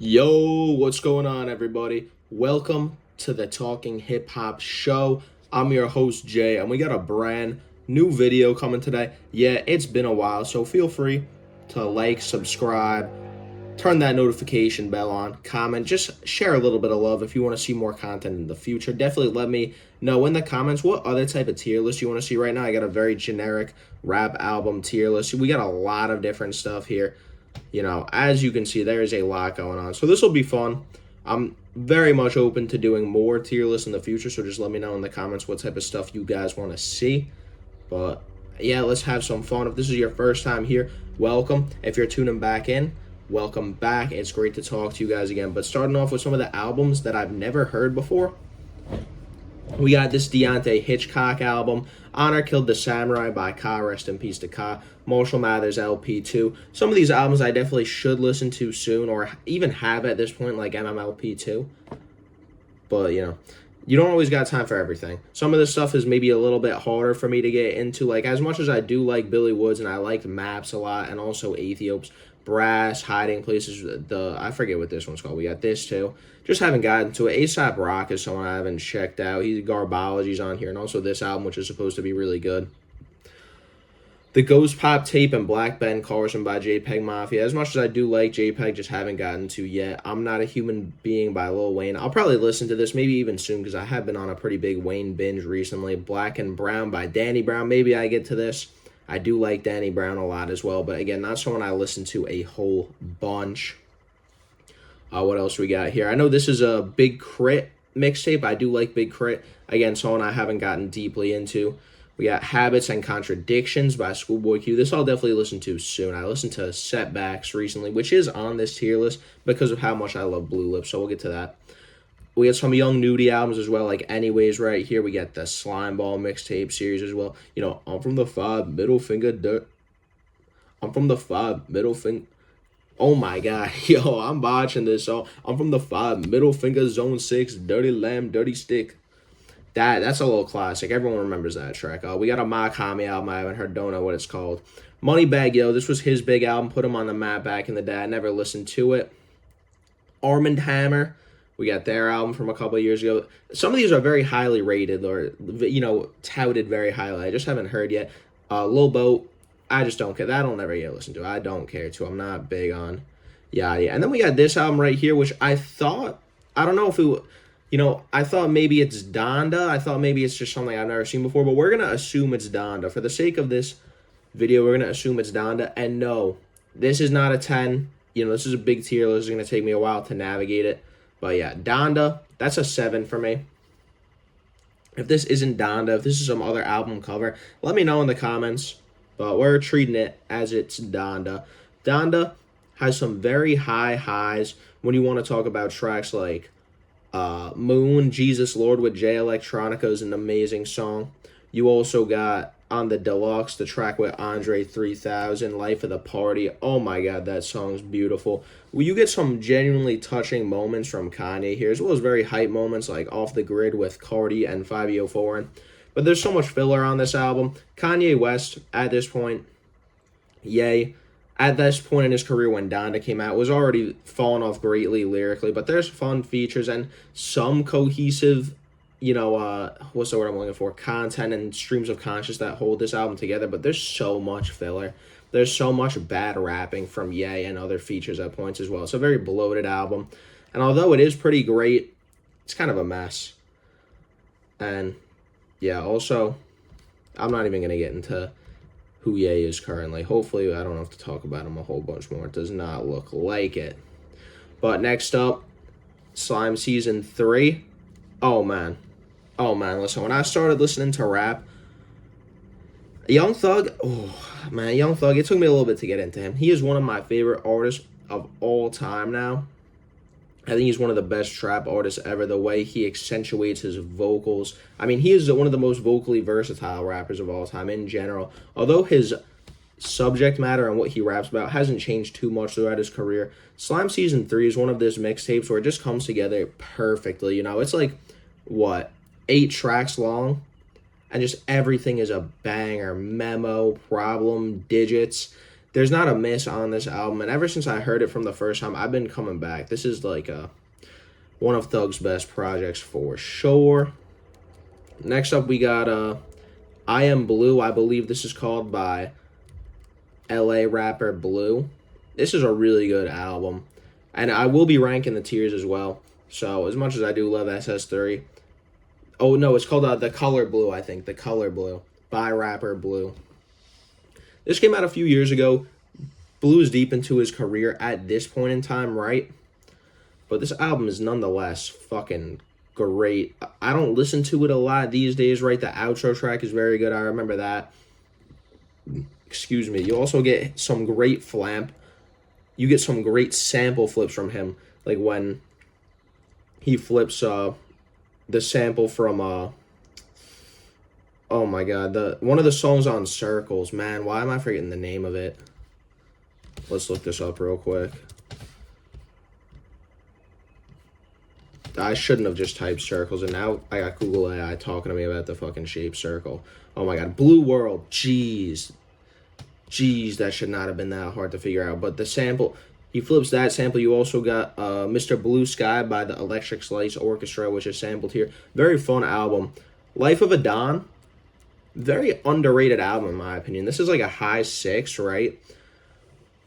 Yo, what's going on, everybody? Welcome to the Talking Hip Hop Show. I'm your host, Jay, and we got a brand new video coming today. Yeah, it's been a while, so feel free to like, subscribe, turn that notification bell on, comment, just share a little bit of love if you want to see more content in the future. Definitely let me know in the comments what other type of tier list you want to see. Right now, I got a very generic rap album tier list. We got a lot of different stuff here. As you can see, there is a lot going on. So this will be fun. I'm very much open to doing more tier lists in the future, so just let me know in the comments what type of stuff you guys want to see. But yeah, let's have some fun. If this is your first time here, welcome. If you're tuning back in, welcome back. It's great to talk to you guys again. But starting off with some of the albums that I've never heard before, we got this Deontay Hitchcock album, Honor Killed the Samurai by Ka, rest in peace to Ka, Marshall Mathers LP2. Some of these albums I definitely should listen to soon, or even have at this point, like MMLP2. But, you don't always got time for everything. Some of this stuff is maybe a little bit harder for me to get into. Like, as much as I do like Billy Woods and I liked Maps a lot, and also Aethiopes, Brass, Hiding Places, I forget what this one's called. We got this too. Just haven't gotten to it. A$AP Rock is someone I haven't checked out. Garbology's on here, and also this album, which is supposed to be really good. The Ghost Pop Tape and Black Ben Carson by JPEG Mafia. As much as I do like JPEG, just haven't gotten to yet. I'm Not a Human Being by Lil Wayne. I'll probably listen to this maybe even soon because I have been on a pretty big Wayne binge recently. Black and Brown by Danny Brown. Maybe I get to this. I do like Danny Brown a lot as well, but again, not someone I listen to a whole bunch. What else we got here? I know this is a Big Crit mixtape. I do like Big Crit. Again, someone I haven't gotten deeply into. We got Habits and Contradictions by Schoolboy Q. This I'll definitely listen to soon. I listened to Setbacks recently, which is on this tier list because of how much I love Blue Lips, so we'll get to that. We got some Young Nudie albums as well, like Anyways right here. We got the Slimeball mixtape series as well. I'm from the five middle finger dirt. I'm from the five middle finger. Oh my god, yo, I'm botching this. So I'm from the five middle finger zone 6, dirty lamb, dirty stick. That's a little classic. Everyone remembers that track. We got a Makami album. I haven't heard. Don't know what it's called. Moneybagg Yo. This was his big album. Put him on the map back in the day. I never listened to it. Armand Hammer. We got their album from a couple of years ago. Some of these are very highly rated or, touted very highly. I just haven't heard yet. Lil Boat, I just don't care. That I'll never get listened to. I don't care to. I'm not big on. Yeah. And then we got this album right here, which I don't know if it, I thought maybe it's Donda. I thought maybe it's just something I've never seen before, but we're going to assume it's Donda. For the sake of this video, we're going to assume it's Donda. And no, this is not a 10. This is a big tier list. It's going to take me a while to navigate it. But yeah, Donda, that's a 7 for me. If this isn't Donda, if this is some other album cover, let me know in the comments. But we're treating it as it's Donda. Donda has some very high highs when you want to talk about tracks like Moon, Jesus Lord with Jay Electronica is an amazing song. You also got on the Deluxe, the track with Andre 3000, Life of the Party. Oh my god, that song's beautiful. Well, you get some genuinely touching moments from Kanye here, as well as very hype moments like Off the Grid with Cardi and 504. But there's so much filler on this album. Kanye West, at this point, at this point in his career when Donda came out, was already falling off greatly lyrically, but there's fun features and some cohesive what's the word I'm looking for? Content and streams of conscious that hold this album together, but there's so much filler. There's so much bad rapping from Ye and other features at points as well. It's a very bloated album. And although it is pretty great, it's kind of a mess. And yeah, also, I'm not even going to get into who Ye is currently. Hopefully, I don't have to talk about him a whole bunch more. It does not look like it. But next up, Slime Season 3. Oh, man, listen, when I started listening to rap, Young Thug, it took me a little bit to get into him. He is one of my favorite artists of all time now. I think he's one of the best trap artists ever, the way he accentuates his vocals. I mean, he is one of the most vocally versatile rappers of all time in general. Although his subject matter and what he raps about hasn't changed too much throughout his career, Slime Season 3 is one of those mixtapes where it just comes together perfectly. It's like, 8 tracks long, and just everything is a banger. Memo, Problem, Digits. there's not a miss on this album, and ever since I heard it from the first time, I've been coming back. This is like one of Thug's best projects for sure. Next up, we got I Am Blue. I believe this is called, by LA rapper Blue. This is a really good album, and I will be ranking the tiers as well. So as much as I do love SS3, oh no, it's called The Color Blue. I think The Color Blue by rapper Blue. This came out a few years ago. Blue is deep into his career at this point in time, right? But this album is nonetheless fucking great. I don't listen to it a lot these days, right? The outro track is very good. I remember that. Excuse me. You also get some great flamp. You get some great sample flips from him. Like when he flips the sample from oh my god, one of the songs on Circles. Man, why am I forgetting the name of it? Let's look this up real quick. I shouldn't have just typed Circles, and now I got Google AI talking to me about the fucking shape circle. Oh my god, Blue World. Jeez, that should not have been that hard to figure out. But the sample, he flips that sample. You also got Mr. Blue Sky by the Electric Slice Orchestra, which is sampled here. Very fun album. Life of a Don, very underrated album in my opinion. This is like a high 6, right?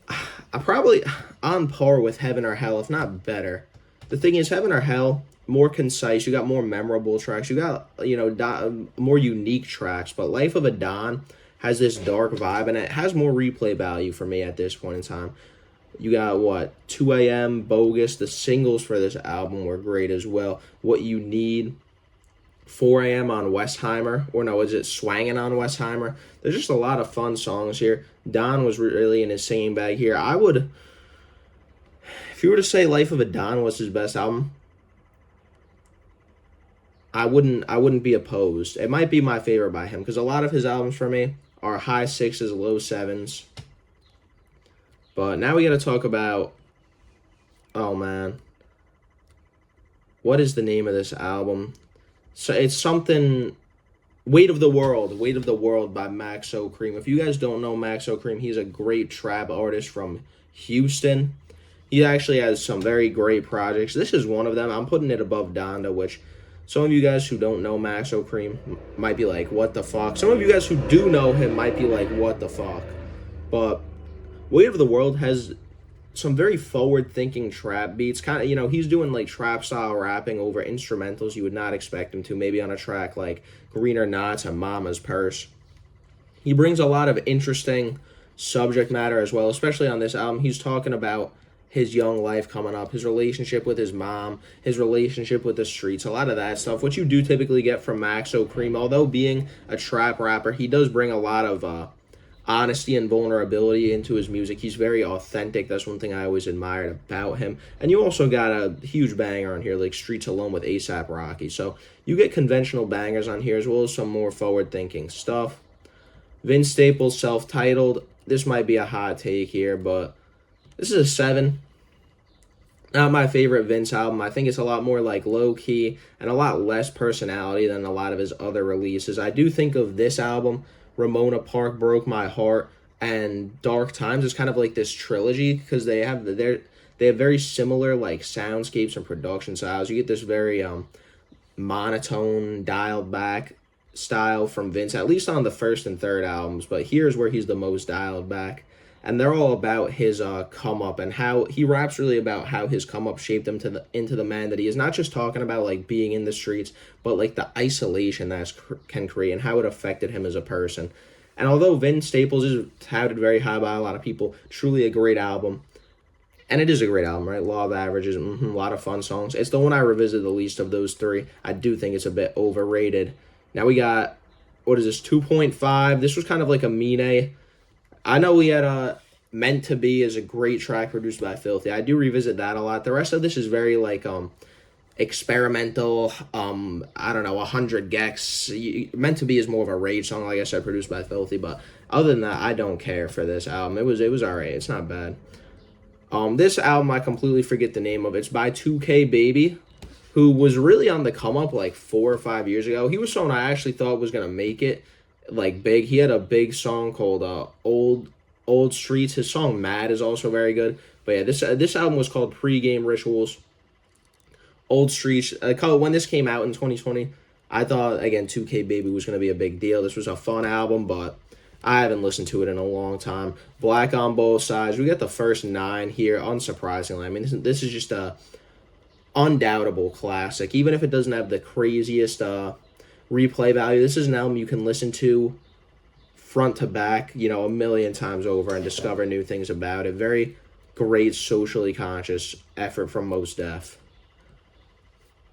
I probably on par with Heaven or Hell, if not better. The thing is, Heaven or Hell, more concise. You got more memorable tracks. You got, more unique tracks. But Life of a Don has this dark vibe, and it has more replay value for me at this point in time. You got, 2 a.m., Bogus. The singles for this album were great as well. What You Need, 4 a.m. on Westheimer. Or no, is it Swangin' on Westheimer? There's just a lot of fun songs here. Don was really in his singing bag here. If you were to say Life of a Don was his best album, I wouldn't be opposed. It might be my favorite by him, because a lot of his albums for me are high 6s, low 7s. But now we got to talk about, oh man, what is the name of this album? So it's something, Weight of the World by Maxo Cream. If you guys don't know Maxo Cream, he's a great trap artist from Houston. He actually has some very great projects. This is one of them. I'm putting it above Donda, which some of you guys who don't know Maxo Cream might be like, what the fuck? Some of you guys who do know him might be like, what the fuck? But Weight of the World has some very forward-thinking trap beats. Kind of, he's doing like trap-style rapping over instrumentals you would not expect him to. Maybe on a track like Greener Knots and Mama's Purse. He brings a lot of interesting subject matter as well, especially on this album. He's talking about his young life coming up, his relationship with his mom, his relationship with the streets, a lot of that stuff, which you do typically get from Maxo Cream. Although being a trap rapper, he does bring a lot of honesty and vulnerability into his music. He's very authentic. That's one thing I always admired about him. And you also got a huge banger on here, like Streets Alone with A$AP Rocky. So you get conventional bangers on here, as well as some more forward-thinking stuff. Vince Staples' Self-Titled. This might be a hot take here, but this is a 7. Not my favorite Vince album. I think it's a lot more like low-key and a lot less personality than a lot of his other releases. I do think of this album, Ramona Park, Broke My Heart, and Dark Times, as kind of like this trilogy, because they have very similar like soundscapes and production styles. You get this very monotone, dialed back style from Vince, at least on the first and third albums, but here's where he's the most dialed back. And they're all about his come up, and how he raps really about how his come up shaped him into the man that he is. Not just talking about like being in the streets, but like the isolation that can create and how it affected him as a person. And although Vince Staples is touted very high by a lot of people, truly a great album. And it is a great album, right? Law of Averages, a lot of fun songs. It's the one I revisit the least of those three. I do think it's a bit overrated. Now we got, what is this, 2.5. This was kind of like a Mine. I know we had Meant to Be is a great track produced by Filthy. I do revisit that a lot. The rest of this is very like experimental. I don't know, 100 gecs. Meant to Be is more of a rage song, like I said, produced by Filthy. But other than that, I don't care for this album. It was alright. It's not bad. This album I completely forget the name of. It's by 2K Baby, who was really on the come up like 4 or 5 years ago. He was someone I actually thought was gonna make it like big. He had a big song called Old Streets. His song Mad is also very good. But yeah, this album was called Pre-Game Rituals. Old Streets. When this came out in 2020, I thought, again, 2K Baby was going to be a big deal. This was a fun album, but I haven't listened to it in a long time. Black on Both Sides. We got the first 9 here, unsurprisingly. I mean, this is just a undoubtable classic. Even if it doesn't have the craziest replay value, this is an album you can listen to front to back, a million times over and discover new things about it. Very great socially conscious effort from Mos Def.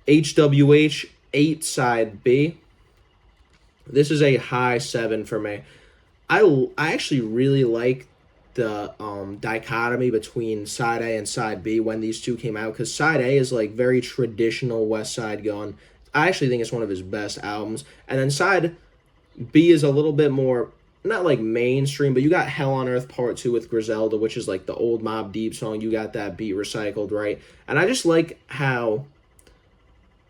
HWH 8 side B. This is a high 7 for me. I actually really like the dichotomy between side A and side B when these two came out, because side A is like very traditional West Side Gun. I actually think it's one of his best albums. And then side B is a little bit more, not like mainstream, but you got Hell on Earth Part 2 with Griselda, which is like the old Mobb Deep song. You got that beat recycled, right? And I just like how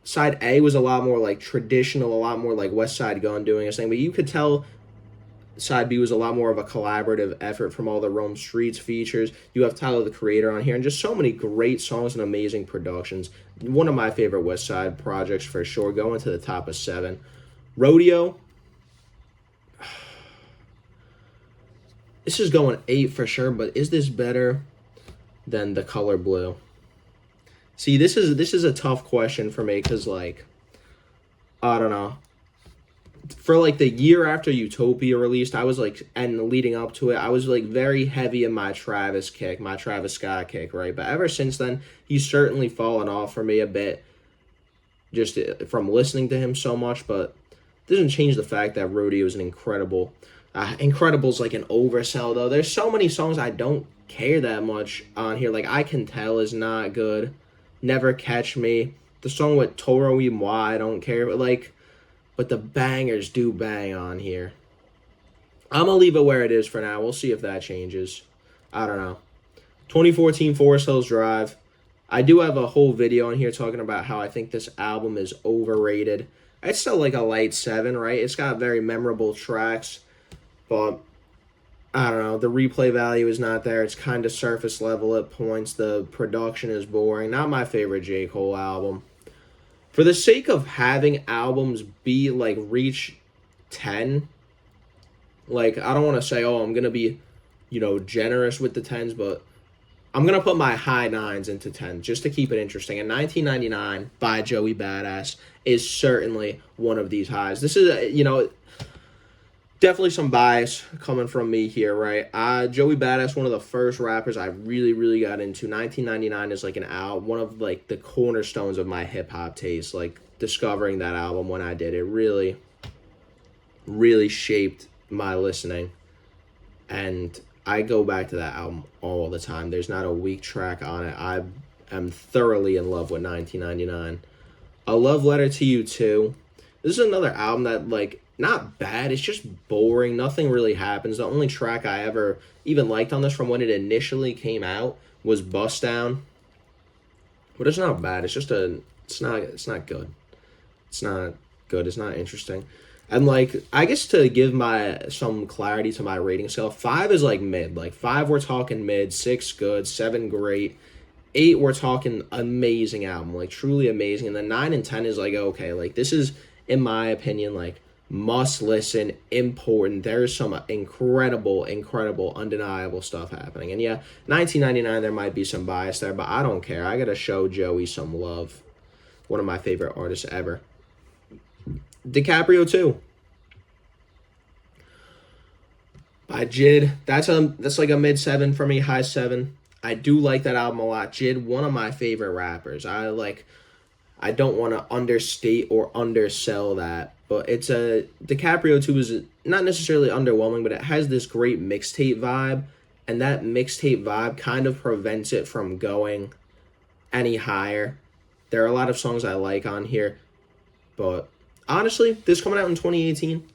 side A was a lot more like traditional, a lot more like West Side Gun doing his thing, but you could tell side B was a lot more of a collaborative effort from all the Rome Streets features. You have Tyler, the Creator, on here, and just so many great songs and amazing productions. One of my favorite West Side projects for sure, going to the top of 7. Rodeo. This is going 8 for sure, but is this better than The Color Blue? See, this is a tough question for me, because, like, I don't know. For like the year after Utopia released, I was like, and leading up to it, I was like very heavy in my Travis Scott kick, right? But ever since then, he's certainly fallen off for me a bit, just from listening to him so much. But it doesn't change the fact that Rodeo is an incredible. Incredible's like an oversell though. There's so many songs I don't care that much on here. Like I Can Tell is not good. Never Catch Me. The song with Toro y Moi, I don't care, but the bangers do bang on here. I'm going to leave it where it is for now. We'll see if that changes. I don't know. 2014 Forest Hills Drive. I do have a whole video on here talking about how I think this album is overrated. It's still like a light 7, right? It's got very memorable tracks, but I don't know. The replay value is not there. It's kind of surface level at points. The production is boring. Not my favorite J. Cole album. For the sake of having albums be, reach 10, I don't want to say, I'm going to be, generous with the 10s, but I'm going to put my high 9s into 10 just to keep it interesting. And 1999 by Joey Badass is certainly one of these highs. This is, definitely some bias coming from me here, right? Joey Badass, one of the first rappers I really, really got into. 1999 is one of the cornerstones of my hip hop taste. Discovering that album when I did it really, really shaped my listening, and I go back to that album all the time. There's not a weak track on it. I am thoroughly in love with 1999. A Love Letter to You Too. This is another album that not bad, it's just boring. Nothing really happens. The only track I ever even liked on this from when it initially came out was Bust Down. But it's not bad. It's just it's not good. It's not good. It's not interesting. And I guess to give some clarity to my rating scale, 5 is mid. 5 we're talking mid, 6 good, 7 great, 8 we're talking amazing album, truly amazing. And then 9 and 10 is okay. This is, in my opinion, must listen, important. There's some incredible, undeniable stuff happening. And yeah, 1999, there might be some bias there, but I don't care. I gotta show Joey some love. One of my favorite artists ever. DiCaprio 2 by JID. That's a mid 7 for me, high 7. I do like that album a lot. JID, one of my favorite rappers. I don't want to understate or undersell that, but DiCaprio 2 is not necessarily underwhelming, but it has this great mixtape vibe, and that mixtape vibe kind of prevents it from going any higher. There are a lot of songs I like on here, but honestly, this coming out in 2018,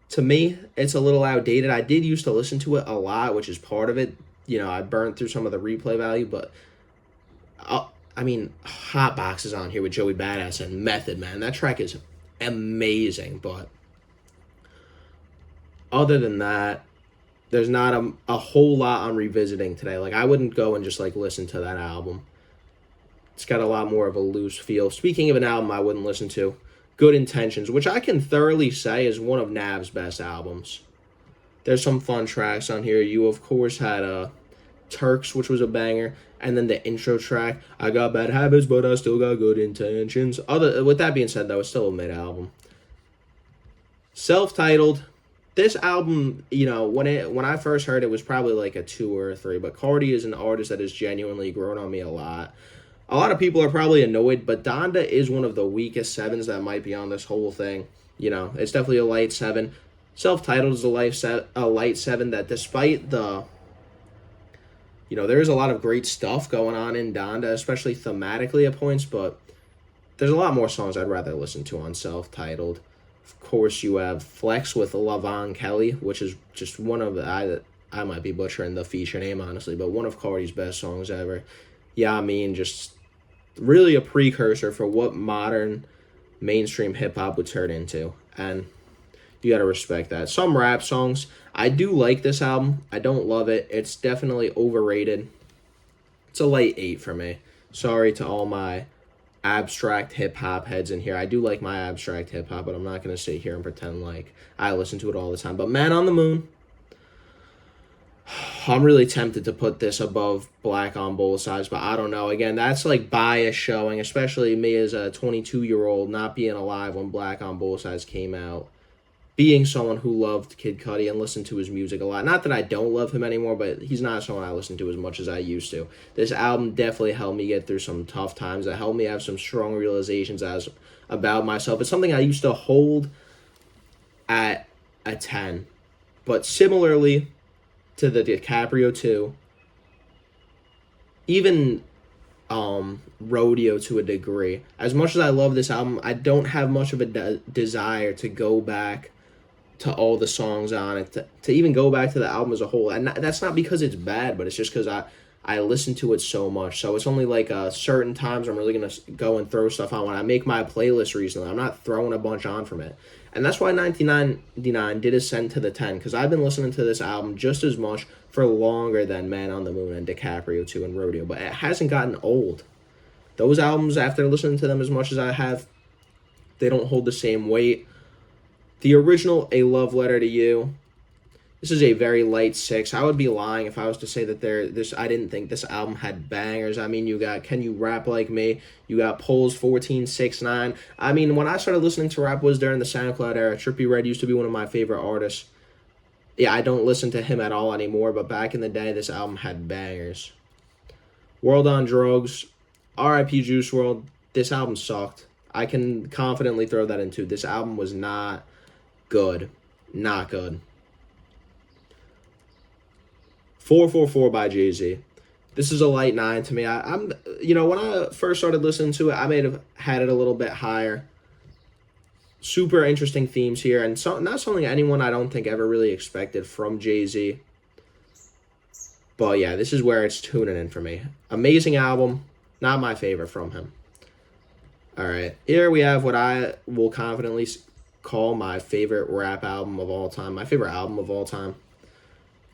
to me, it's a little outdated. I did used to listen to it a lot, which is part of it. I burned through some of the replay value, but Hot Box is on here with Joey Badass and Method Man. That track is amazing, but other than that, there's not a whole lot I'm revisiting today. Like, I wouldn't go and just like listen to that album. It's got a lot more of a loose feel. Speaking of an album I wouldn't listen to, Good Intentions, which I can thoroughly say is one of Nav's best albums. There's some fun tracks on here. You, of course, had Turks, which was a banger, and then the intro track, I got bad habits, but I still got good intentions. With that being said, though, it's still a mid-album. Self-titled, this album, when I first heard it was probably like a 2 or a 3, but Cardi is an artist that has genuinely grown on me a lot. A lot of people are probably annoyed, but Donda is one of the weakest 7s that might be on this whole thing. It's definitely a light 7. Self-titled is a light 7 that despite the, there is a lot of great stuff going on in Donda, especially thematically at points, but there's a lot more songs I'd rather listen to on Self-titled. Of course, you have Flex with Lavon Kelly, which is just one of I might be butchering the feature name, honestly, but one of Cardi's best songs ever. Yeah, I mean, just really a precursor for what modern mainstream hip-hop would turn into, and you gotta respect that. Some rap songs, I do like this album. I don't love it. It's definitely overrated. It's a light 8 for me. Sorry to all my abstract hip-hop heads in here. I do like my abstract hip-hop, but I'm not gonna sit here and pretend like I listen to it all the time. But Man on the Moon, I'm really tempted to put this above Black on Both Sides, but I don't know. Again, that's like bias showing, especially me as a 22-year-old not being alive when Black on Both Sides came out. Being someone who loved Kid Cudi and listened to his music a lot. Not that I don't love him anymore, but he's not someone I listen to as much as I used to. This album definitely helped me get through some tough times. It helped me have some strong realizations about myself. It's something I used to hold at a 10. But similarly to the DiCaprio 2, even Rodeo to a degree. As much as I love this album, I don't have much of a desire to go back to all the songs on it, to even go back to the album as a whole. And that's not because it's bad, but it's just because I listen to it so much. So it's only like certain times I'm really going to go and throw stuff on. When I make my playlist recently, I'm not throwing a bunch on from it. And that's why 1999 did ascend to the 10, because I've been listening to this album just as much for longer than Man on the Moon and DiCaprio 2 and Rodeo. But it hasn't gotten old. Those albums, after listening to them as much as I have, they don't hold the same weight. The original, A Love Letter to You, this is a very light 6. I would be lying if I was to say that I didn't think this album had bangers. I mean, you got Can You Rap Like Me? You got Polls 1469. I mean, when I started listening to rap was during the SoundCloud era. Trippie Redd used to be one of my favorite artists. Yeah, I don't listen to him at all anymore, but back in the day, this album had bangers. World on Drugs, R.I.P. Juice WRLD, this album sucked. I can confidently throw that in too. This album was not good. Not good. 444 by Jay-Z. This is a light 9 to me. I'm when I first started listening to it, I may have had it a little bit higher. Super interesting themes here, and not something anyone I don't think ever really expected from Jay-Z. But yeah, this is where it's tuning in for me. Amazing album, not my favorite from him. All right, here we have what I will confidently call my favorite rap album of all time. My favorite album of all time.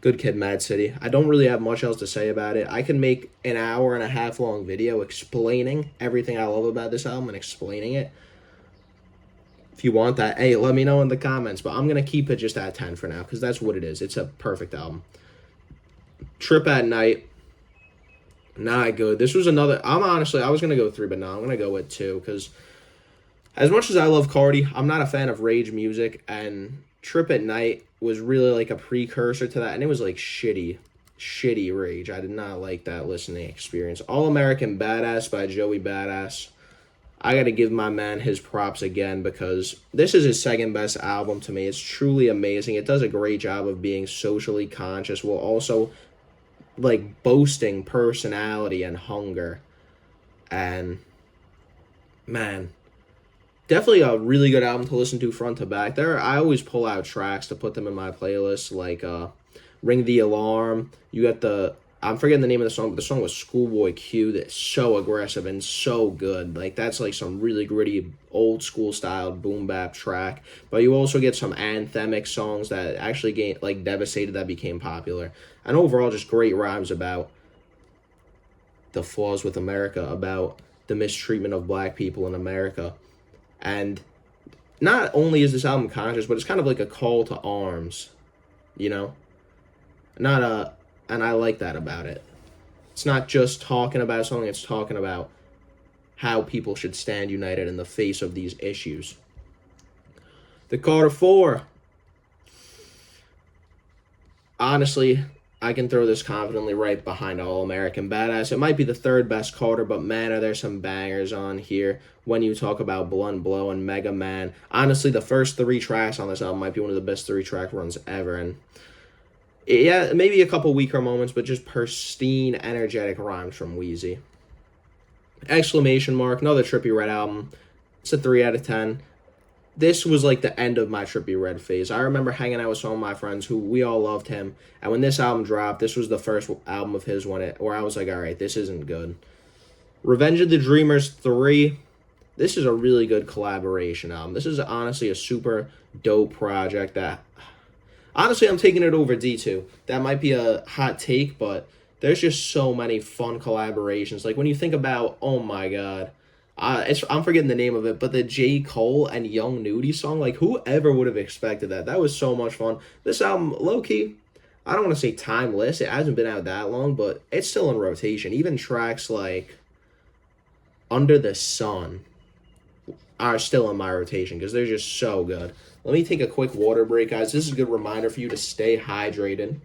Good Kid, Mad City. I don't really have much else to say about it. I can make an hour and a half long video explaining everything I love about this album and explaining it. If you want that, hey, let me know in the comments. But I'm going to keep it just at 10 for now because that's what it is. It's a perfect album. Trip at Night. Not good. This was another... I was going to go 3, but no, I'm going to go with 2 because as much as I love Cardi, I'm not a fan of rage music, and Trip at Night was really like a precursor to that, and it was like shitty rage. I did not like that listening experience. All American Badass by Joey Badass. I got to give my man his props again because this is his second best album to me. It's truly amazing. It does a great job of being socially conscious while also like boasting personality and hunger. And man, definitely a really good album to listen to front to back. I always pull out tracks to put them in my playlist, like Ring the Alarm. You got I'm forgetting the name of the song, but the song was Schoolboy Q. That's so aggressive and so good. Like, that's like some really gritty, old school style boom bap track. But you also get some anthemic songs that actually gained, like, Devastated, that became popular. And overall, just great rhymes about the flaws with America, about the mistreatment of black people in America. And not only is this album conscious, but it's kind of like a call to arms, you know? Not a, and I like that about it. It's not just talking about something, it's talking about how people should stand united in the face of these issues. The Carter 4. Honestly, I can throw this confidently right behind All American Badass. It might be the third best Carter, but man, are there some bangers on here when you talk about Blunt Blow and Mega Man. Honestly, the first 3 tracks on this album might be one of the best 3-track runs ever. And yeah, maybe a couple weaker moments, but just pristine, energetic rhymes from Wheezy. Exclamation mark, another Trippie Redd album. It's a 3 out of 10. This was like the end of my Trippie Redd phase. I remember hanging out with some of my friends who we all loved him, and when this album dropped, this was the first album of his where I was like, all right, this isn't good. Revenge of the Dreamers 3. This is a really good collaboration album. This is honestly a super dope project that, honestly, I'm taking it over D2. That might be a hot take, but there's just so many fun collaborations. Like, when you think about, oh my god, I'm forgetting the name of it, but the J. Cole and Young Nudy song, like, whoever would have expected that? That was so much fun. This album, low-key, I don't want to say timeless. It hasn't been out that long, but it's still in rotation. Even tracks like Under the Sun are still in my rotation because they're just so good. Let me take a quick water break, guys. This is a good reminder for you to stay hydrated.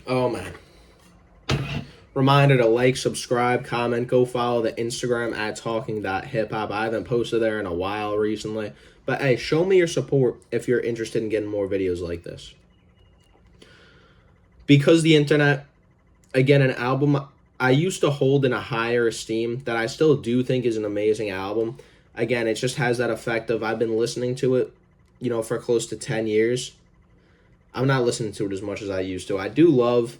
Oh, man. Reminder to like, subscribe, comment, go follow the Instagram at talking.hiphop. I haven't posted there in a while recently. But, hey, show me your support if you're interested in getting more videos like this. Because the internet, again, an album I used to hold in a higher esteem that I still do think is an amazing album. Again, it just has that effect of I've been listening to it, you know, for close to 10 years. I'm not listening to it as much as I used to. I do love,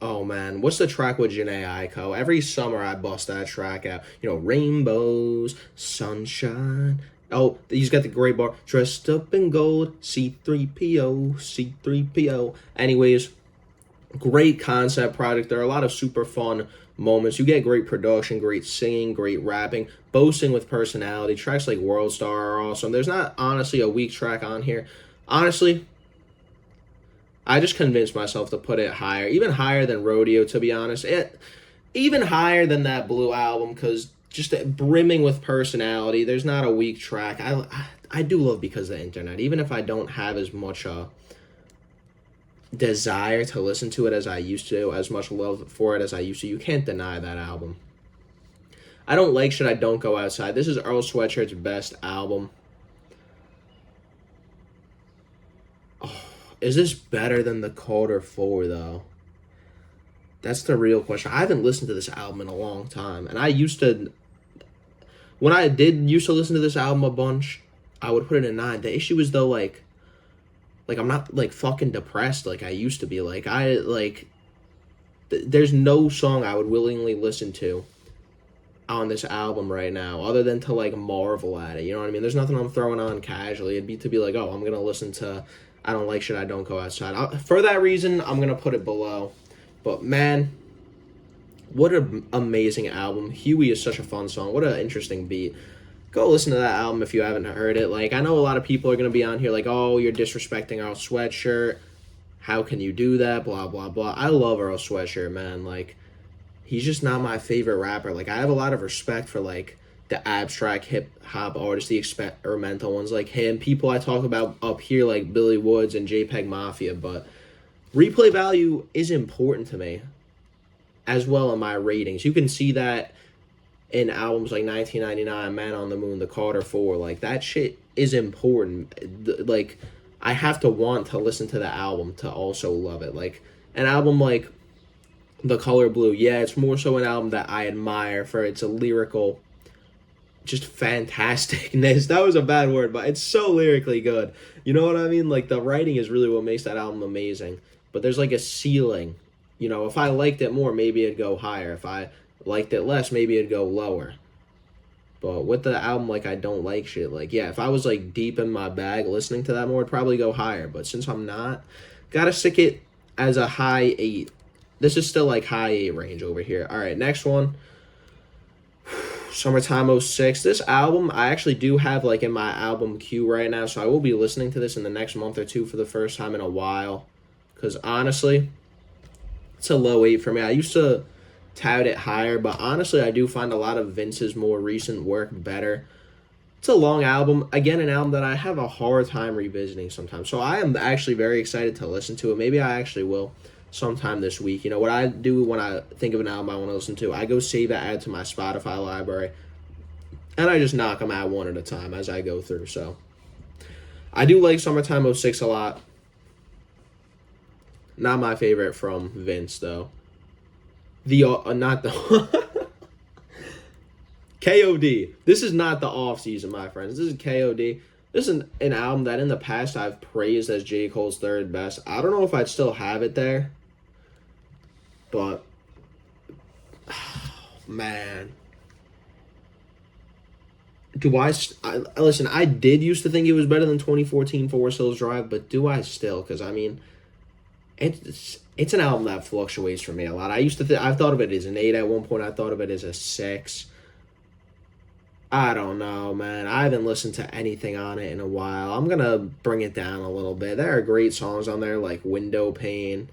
oh man, what's the track with Jhené Aiko? Every summer I bust that track out. You know, rainbows, sunshine. Oh, he's got the great bar. Dressed up in gold, C3PO, C3PO. Anyways, great concept project. There are a lot of super fun moments. You get great production, great singing, great rapping, boasting with personality. Tracks like World Star are awesome. There's not honestly a weak track on here. Honestly, I just convinced myself to put it higher, even higher than Rodeo, to be honest. Even higher than that Blue album, because just brimming with personality. There's not a weak track. I do love Because of the Internet, even if I don't have as much desire to listen to it as I used to, as much love for it as I used to. You can't deny that album. I Don't Like Shit, I Don't Go Outside. This is Earl Sweatshirt's best album. Is this better than the Carter 4, though? That's the real question. I haven't listened to this album in a long time. And I used to... When I did used to listen to this album a bunch, I would put it in 9. The issue is, though, like I'm not, like, fucking depressed like I used to be. There's no song I would willingly listen to on this album right now other than to, like, marvel at it. You know what I mean? There's nothing I'm throwing on casually. It'd be to be like, oh, I'm going to listen to... I Don't Like Shit, I Don't Go Outside. For that reason, I'm going to put it below. But, man, what an amazing album. Huey is such a fun song. What an interesting beat. Go listen to that album if you haven't heard it. Like, I know a lot of people are going to be on here like, oh, you're disrespecting Earl Sweatshirt. How can you do that? Blah, blah, blah. I love Earl Sweatshirt, man. Like, he's just not my favorite rapper. Like, I have a lot of respect for, like, the abstract hip-hop artists, the experimental ones like him, people I talk about up here like Billy Woods and JPEG Mafia, but replay value is important to me as well in my ratings. You can see that in albums like 1999, Man on the Moon, The Carter 4. Like, that shit is important. Like, I have to want to listen to the album to also love it. Like, an album like The Color Blue, yeah, it's more so an album that I admire for its lyrical just fantasticness. That was a bad word, but it's so lyrically good. You know what I mean? Like, the writing is really what makes that album amazing. But there's like a ceiling. You know, if I liked it more, maybe it'd go higher. If I liked it less, maybe it'd go lower. But with the album, like, I don't like shit. Like, yeah, if I was, like, deep in my bag listening to that more, it'd probably go higher. But since I'm not, gotta stick it as a high 8. This is still, like, high 8 range over here. All right, next one. Summertime '06. This album, I actually do have, like, in my album queue right now. So I will be listening to this in the next month or two for the first time in a while. Because, honestly, it's a low 8 for me. I used to tout it higher, but honestly, I do find a lot of Vince's more recent work better. It's a long album. Again, an album that I have a hard time revisiting sometimes. So I am actually very excited to listen to it. Maybe I actually will sometime this week. You know, what I do when I think of an album I want to listen to, I go save it, add to my Spotify library, and I just knock them out one at a time as I go through. So I do like Summertime '06 a lot. Not my favorite from Vince, though. Not the KOD. This is not the off season, my friends. This is KOD. This is an album that in the past I've praised as J. Cole's third best. I don't know if I'd still have it there, but man, listen? I did used to think it was better than 2014 Forest Hills Drive, but do I still? Because I mean, it's an album that fluctuates for me a lot. I used to I thought of it as an 8 at one point. I thought of it as a 6. I don't know, man. I haven't listened to anything on it in a while. I'm gonna bring it down a little bit. There are great songs on there like Window Pane.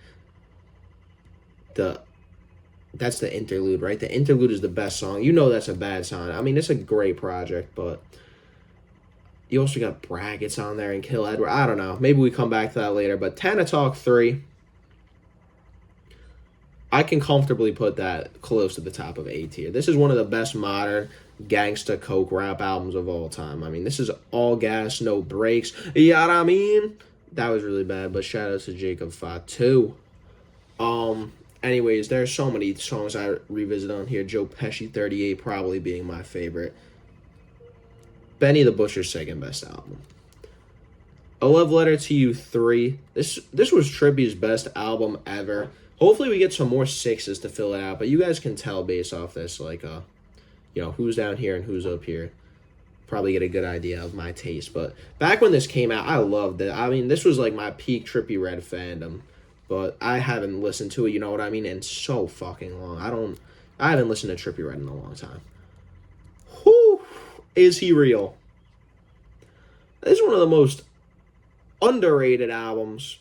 That's the interlude, right? The interlude is the best song. You know that's a bad song. I mean, it's a great project, but you also got Brackets on there and Kill Edward. I don't know. Maybe we come back to that later. But Tana Talk 3, I can comfortably put that close to the top of A tier. This is one of the best modern gangsta coke rap albums of all time. I mean, this is all gas, no breaks. You know what I mean? That was really bad, but shout out to Jacob Fatu. Anyways, there's so many songs I revisit on here. Joe Pesci 38 probably being my favorite. Benny the Butcher's second best album. A Love Letter to You 3. This was Trippie's best album ever. Hopefully we get some more 6s to fill it out, but you guys can tell based off this, like, you know, who's down here and who's up here. Probably get a good idea of my taste. But back when this came out, I loved it. I mean, this was like my peak Trippie Redd fandom, but I haven't listened to it, you know what I mean, in so fucking long. I haven't listened to Trippie Redd in a long time. Whew, is he real? This is one of the most underrated albums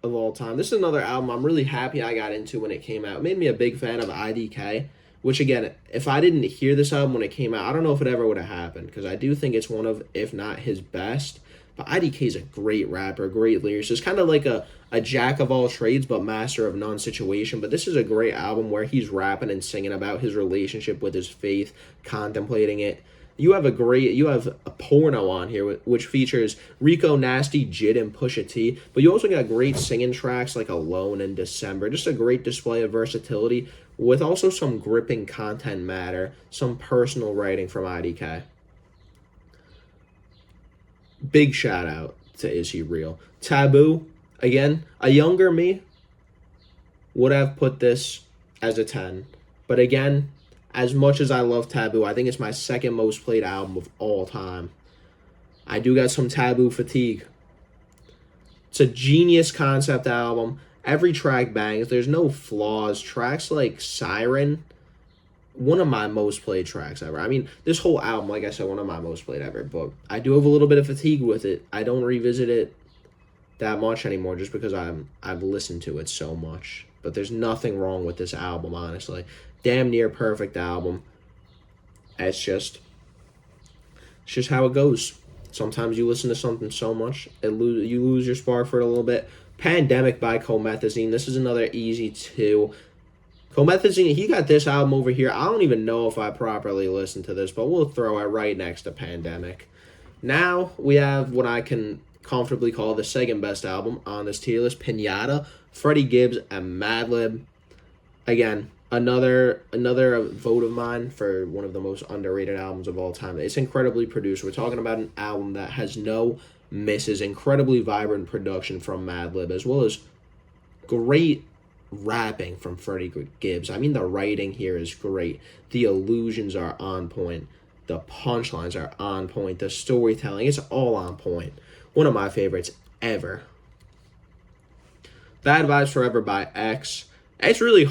of all time. This is another album I'm really happy I got into when it came out. It made me a big fan of IDK, which again, if I didn't hear this album when it came out, I don't know if it ever would have happened, because I do think it's one of, if not his best. But IDK is a great rapper, great lyricist, kind of like a jack of all trades but master of none situation. But this is a great album where he's rapping and singing about his relationship with his faith, contemplating it. You have a Porno on here, which features Rico Nasty, Jid, and Pusha T. But you also got great singing tracks like Alone and December. Just a great display of versatility with also some gripping content matter, some personal writing from IDK. Big shout out to Is He Real? Taboo, again, a younger me would have put this as a 10. But again, as much as I love Taboo, I think it's my second most played album of all time. I do got some Taboo fatigue. It's a genius concept album. Every track bangs. There's no flaws. Tracks like Siren, one of my most played tracks ever. I mean, this whole album, like I said, one of my most played ever. But I do have a little bit of fatigue with it. I don't revisit it that much anymore just because I've listened to it so much. But there's nothing wrong with this album, honestly. Damn near perfect album. It's just how it goes. Sometimes you listen to something so much, you lose your spark for it a little bit. Pandemic by Comethazine. This is another easy 2. Comethazine, he got this album over here. I don't even know if I properly listened to this, but we'll throw it right next to Pandemic. Now we have what I can comfortably call the second best album on this tier list, Pinata, Freddie Gibbs, and Madlib. Again, Another vote of mine for one of the most underrated albums of all time. It's incredibly produced. We're talking about an album that has no misses, incredibly vibrant production from Madlib, as well as great rapping from Freddie Gibbs. I mean, the writing here is great. The illusions are on point. The punchlines are on point. The storytelling is all on point. One of my favorites ever. Bad Vibes Forever by X. It's really,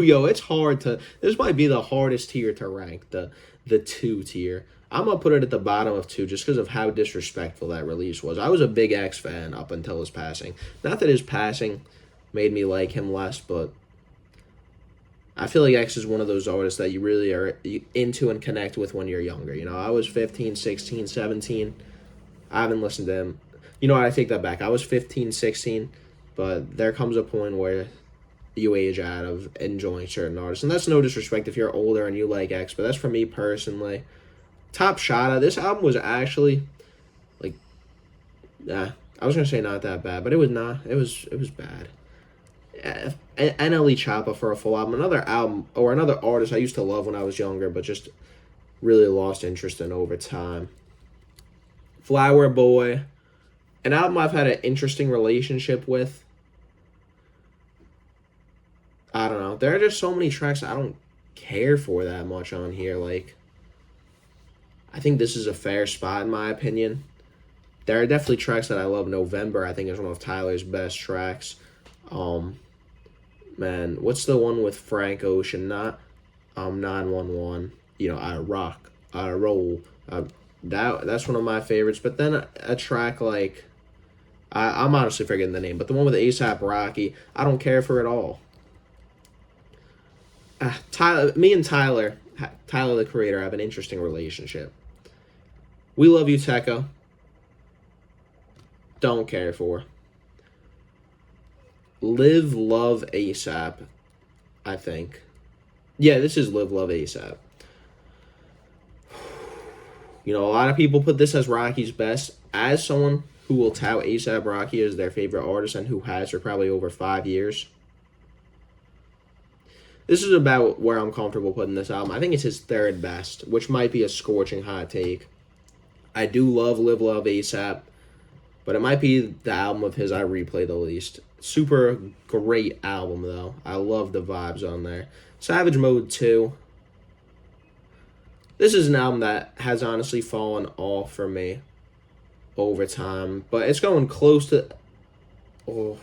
yo, it's hard to, this might be the hardest tier to rank, the 2 tier. I'm going to put it at the bottom of 2 just because of how disrespectful that release was. I was a big X fan up until his passing. Not that his passing made me like him less, but I feel like X is one of those artists that you really are into and connect with when you're younger. You know, I was 15, 16, 17. I haven't listened to him. You know what, I take that back. I was 15, 16, but there comes a point where you age out of enjoying certain artists. And that's no disrespect if you're older and you like X, but that's for me personally. Top Shotta. This album was actually, like, I was going to say not that bad, but it was not. It was bad. NLE Choppa for a full album. Another album, or another artist I used to love when I was younger, but just really lost interest in over time. Flower Boy. An album I've had an interesting relationship with. I don't know. There are just so many tracks I don't care for that much on here. Like, I think this is a fair spot in my opinion. There are definitely tracks that I love. November, I think, is one of Tyler's best tracks. Man, what's the one with Frank Ocean? Not 911. You know, I rock, I roll. That's one of my favorites. But then a track like, I'm honestly forgetting the name, but the one with A$AP Rocky, I don't care for at all. Me and Tyler the Creator, have an interesting relationship. We Love You, Tekka. Don't care for. Live Love A$AP, I think. Yeah, this is Live Love A$AP. You know, a lot of people put this as Rocky's best. As someone who will tout A$AP Rocky as their favorite artist and who has for probably over 5 years, this is about where I'm comfortable putting this album. I think it's his third best, which might be a scorching hot take. I do love Live Love A$AP, but it might be the album of his I replay the least. Super great album, though. I love the vibes on there. Savage Mode 2. This is an album that has honestly fallen off for me over time, but it's going close to... Oh...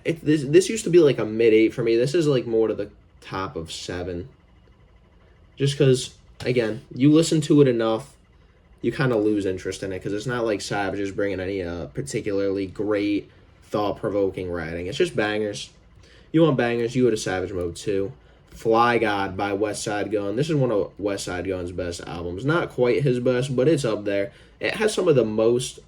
This used to be like a mid-8 for me. This is like more to the top of 7. Just because, again, you listen to it enough, you kind of lose interest in it because it's not like Savage is bringing any particularly great, thought-provoking writing. It's just bangers. You want bangers, you go to Savage Mode 2. Fly God by Westside Gunn. This is one of Westside Gunn's best albums. Not quite his best, but it's up there. It has some of the most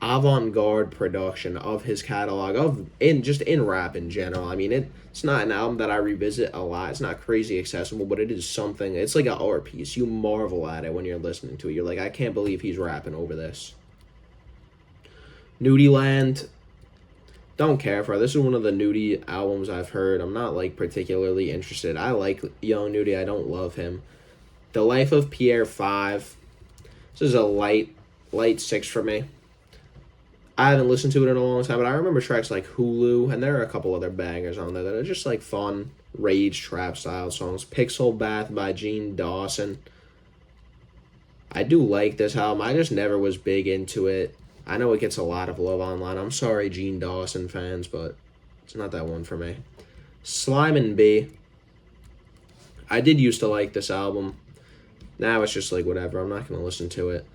avant-garde production of his catalog, in rap in general. I mean, it's not an album that I revisit a lot. It's not crazy accessible, but it is something. It's like an art piece. You marvel at it when you're listening to it. You're like, I can't believe he's rapping over this. Nudie Land. Don't care for it. This is one of the Nudie albums I've heard. I'm not like particularly interested. I like Young Nudie. I don't love him. The Life of Pierre 5. This is a light 6 for me. I haven't listened to it in a long time, but I remember tracks like Hulu, and there are a couple other bangers on there that are just like fun, rage trap style songs. Pixel Bath by Gene Dawson. I do like this album. I just never was big into it. I know it gets a lot of love online. I'm sorry, Gene Dawson fans, but it's not that one for me. Slime and B. I did used to like this album. Now it's just like whatever. I'm not going to listen to it.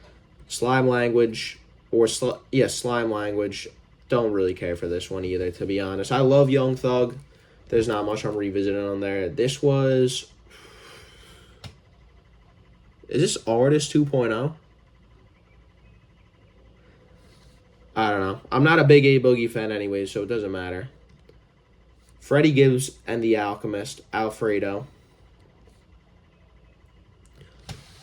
Slime Language. Slime Language. Don't really care for this one either, to be honest. I love Young Thug. There's not much I'm revisiting on there. This was... Is this Artist 2.0? I don't know. I'm not a big A Boogie fan anyway, so it doesn't matter. Freddie Gibbs and The Alchemist, Alfredo.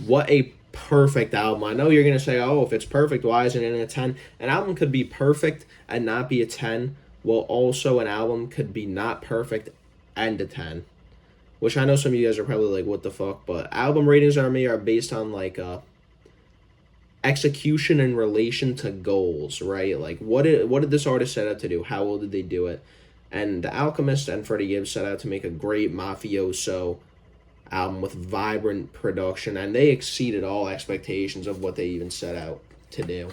What a perfect album. I know you're going to say, oh, if it's perfect, why isn't it a 10? An album could be perfect and not be a 10, while also an album could be not perfect and a 10. Which I know some of you guys are probably like, what the fuck? But album ratings on me are based on like execution in relation to goals, right? Like what did this artist set out to do? How well did they do it? And The Alchemist and Freddie Gibbs set out to make a great mafioso album with vibrant production, and they exceeded all expectations of what they even set out to do.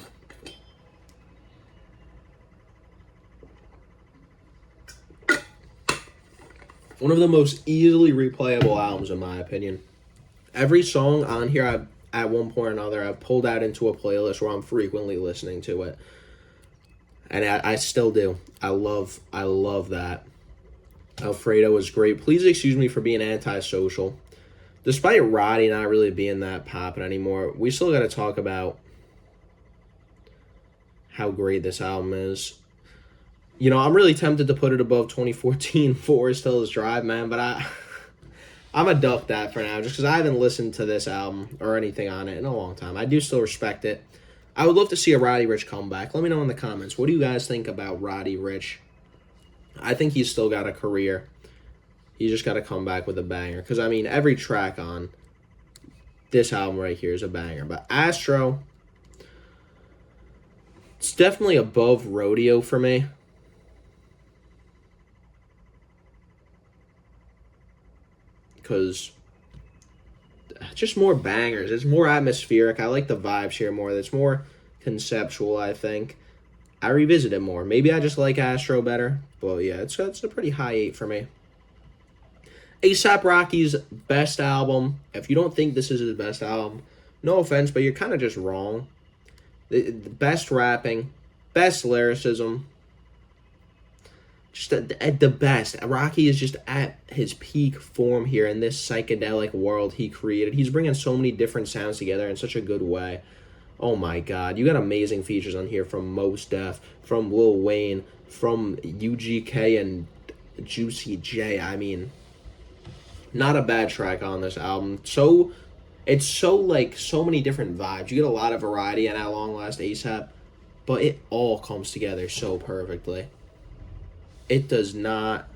One of the most easily replayable albums, in my opinion. Every song on here, at one point or another, I've pulled out into a playlist where I'm frequently listening to it. And I still do. I love that. Alfredo was great. Please excuse me for being antisocial. Despite Roddy not really being that poppin' anymore, we still got to talk about how great this album is. You know, I'm really tempted to put it above 2014 Forest Hills Drive, man, but I'm a duck that for now, just because I haven't listened to this album or anything on it in a long time. I do still respect it. I would love to see a Roddy Ricch comeback. Let me know in the comments. What do you guys think about Roddy Ricch? I think he's still got a career. He just got to come back with a banger. Because, I mean, every track on this album right here is a banger. But Astro, it's definitely above Rodeo for me. Because just more bangers. It's more atmospheric. I like the vibes here more. It's more conceptual, I think. I revisit it more. Maybe I just like Astro better. But yeah, it's a pretty high 8 for me. A$AP Rocky's best album. If you don't think this is his best album, no offense, but you're kind of just wrong. The best rapping, best lyricism. Just at the best. Rocky is just at his peak form here in this psychedelic world he created. He's bringing so many different sounds together in such a good way. Oh my God. You got amazing features on here from Mos Def, from Lil Wayne, from UGK and Juicy J. I mean, not a bad track on this album. It's so many different vibes. You get a lot of variety and at long last A$AP, but it all comes together so perfectly. It does not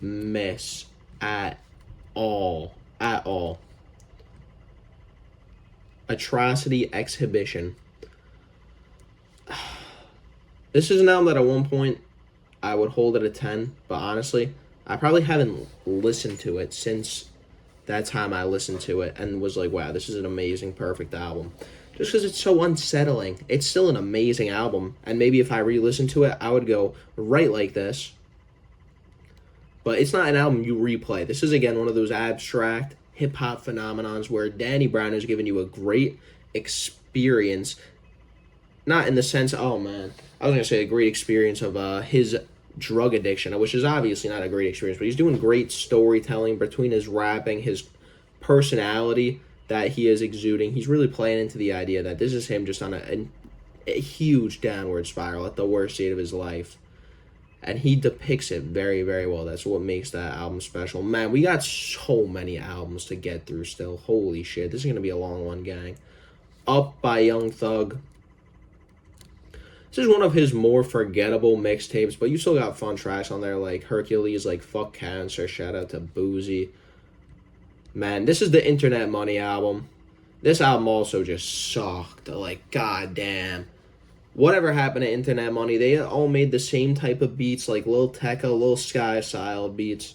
miss at all. At all. Atrocity Exhibition. This is an album that at one point I would hold at a 10, but honestly, I probably haven't listened to it since that time I listened to it and was like, wow, this is an amazing, perfect album. Just because it's so unsettling. It's still an amazing album, and maybe if I re-listened to it, I would go right like this. But it's not an album you replay. This is, again, one of those abstract hip-hop phenomenons where Danny Brown has given you a great experience. Not in the sense, oh, man, I was going to say a great experience of his drug addiction, which is obviously not a great experience, but he's doing great storytelling between his rapping, his personality that he is exuding. He's really playing into the idea that this is him just on a huge downward spiral at the worst state of his life. And he depicts it very, very well. That's what makes that album special. Man, we got so many albums to get through still. Holy shit. This is going to be a long one, gang. Up by Young Thug. This is one of his more forgettable mixtapes, but you still got fun tracks on there like Hercules, like Fuck Cancer. Shout out to Boozy. Man, this is the Internet Money album. This album also just sucked. Like, goddamn. Whatever happened to Internet Money? They all made the same type of beats, like Lil Tecca, Lil Sky style beats.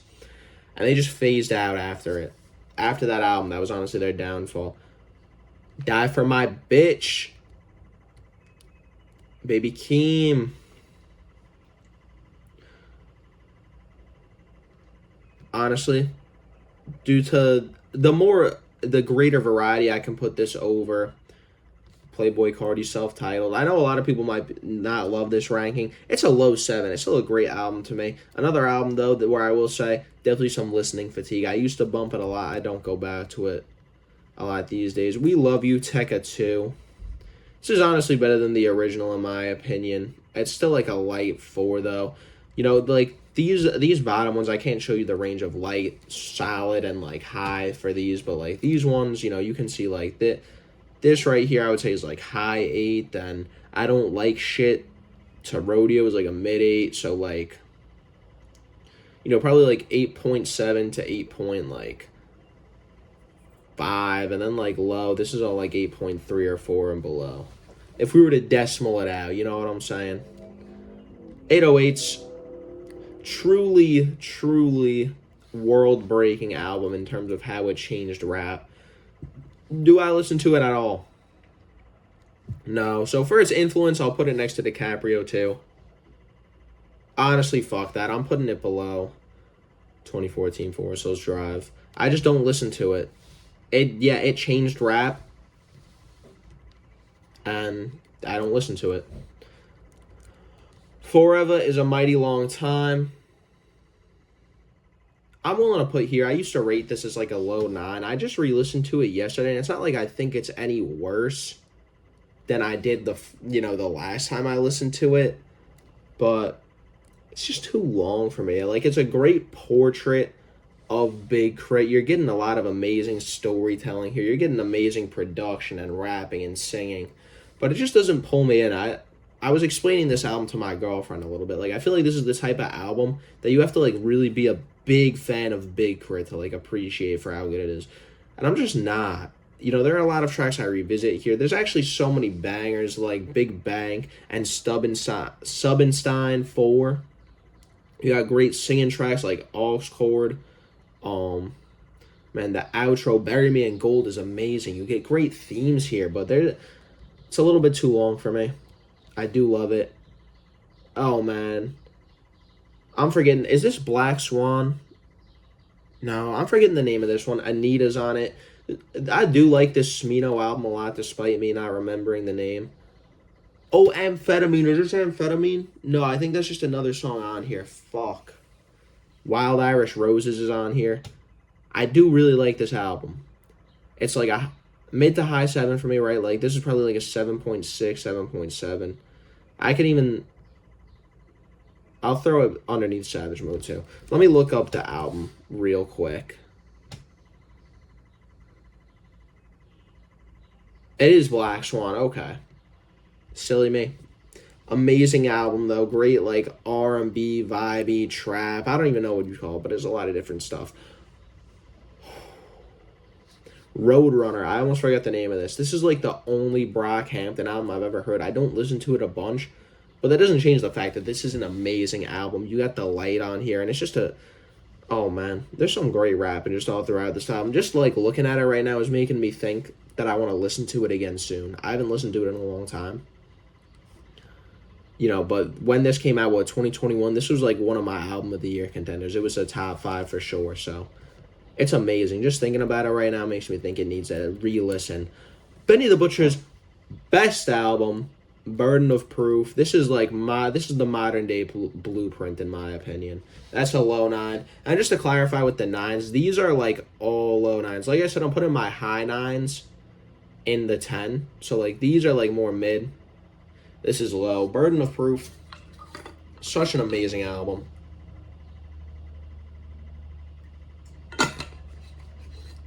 And they just phased out after it. After that album, that was honestly their downfall. Die For My Bitch. Baby Keem. Honestly, due to the greater variety, I can put this over Playboi Carti self-titled. I know a lot of people might not love this ranking. It's a low 7. It's still a great album to me. Another album, though, where I will say definitely some listening fatigue. I used to bump it a lot. I don't go back to it a lot these days. We Love You, Tekka 2. This is honestly better than the original, in my opinion. It's still like a light 4, though. You know, like these bottom ones, I can't show you the range of light, solid, and like high for these, but like these ones, you know, you can see like this right here, I would say is like high 8, and I Don't Like Shit to Rodeo is like a mid 8, so like, probably like 8.7 to 8 point like 5, and then like low, this is all like 8.3 or 4 and below. If we were to decimal it out, you know what I'm saying? 808's truly, truly world-breaking album in terms of how it changed rap. Do I listen to it at all? No. So for its influence, I'll put it next to DiCaprio too. Honestly, fuck that. I'm putting it below 2014 Forest Hills Drive. I just don't listen to it. It changed rap, and I don't listen to it. Forever is a mighty long time. I'm willing to put here, I used to rate this as like a low 9. I just re-listened to it yesterday, and it's not like I think it's any worse than I did the last time I listened to it, but it's just too long for me. Like, it's a great portrait of Big K.R.I.T. You're getting a lot of amazing storytelling here. You're getting amazing production and rapping and singing, but it just doesn't pull me in. I was explaining this album to my girlfriend a little bit. Like, I feel like this is the type of album that you have to, like, really be a big fan of Big K.R.I.T. to, like, appreciate for how good it is. And I'm just not. There are a lot of tracks I revisit here. There's actually so many bangers, like Big Bang and Subbenstein 4. You got great singing tracks like Aux Chord. Man, the outro, Bury Me in Gold, is amazing. You get great themes here, but it's a little bit too long for me. I do love it. Oh, man. I'm forgetting. Is this Black Swan? No, I'm forgetting the name of this one. Anita's on it. I do like this Smino album a lot, despite me not remembering the name. Oh, Amphetamine. Is this Amphetamine? No, I think that's just another song on here. Fuck. Wild Irish Roses is on here. I do really like this album. It's like a mid to high 7 for me, right? Like, this is probably like a 7.6, 7.7. I can even... I'll throw it underneath Savage Mode, too. Let me look up the album real quick. It is Black Swan. Okay. Silly me. Amazing album, though. Great, like, R&B, vibey, trap. I don't even know what you call it, but there's a lot of different stuff. Roadrunner. I almost forgot the name of this. This is, like, the only Brockhampton album I've ever heard. I don't listen to it a bunch, but that doesn't change the fact that this is an amazing album. You got The Light on here, and it's just a... Oh, man. There's some great rapping just all throughout this album. Just, like, looking at it right now is making me think that I want to listen to it again soon. I haven't listened to it in a long time. But when this came out, 2021, this was, like, one of my album of the year contenders. It was a top 5 for sure, so it's amazing. Just thinking about it right now makes me think it needs a re-listen. Benny the Butcher's best album, Burden of Proof. This is the modern day blueprint, in my opinion. That's a low 9. And just to clarify with the 9s, these are, like, all low 9s. Like I said, I'm putting my high 9s in the 10. So, like, these are, like, more mid. This is low. Burden of Proof. Such an amazing album.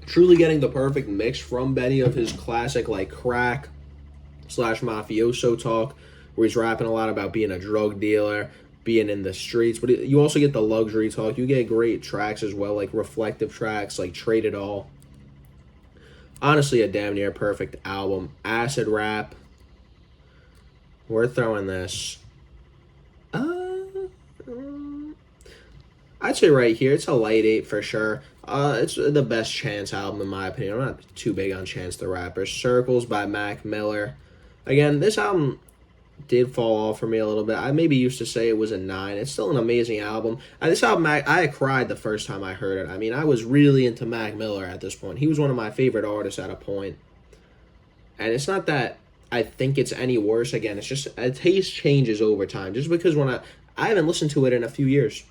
Truly getting the perfect mix from Benny of his classic, like, crack / mafioso talk, where he's rapping a lot about being a drug dealer, being in the streets. But you also get the luxury talk. You get great tracks as well, like reflective tracks, like Trade It All. Honestly, a damn near perfect album. Acid Rap. We're throwing this. I'd say right here, it's a light 8 for sure. It's the best Chance album in my opinion. I'm not too big on Chance the Rapper. Circles by Mac Miller. Again, this album did fall off for me a little bit. I maybe used to say it was a 9. It's still an amazing album. This album, I cried the first time I heard it. I mean, I was really into Mac Miller at this point. He was one of my favorite artists at a point. And it's not that I think it's any worse. Again, it's just a taste changes over time. Just because when I haven't listened to it in a few years.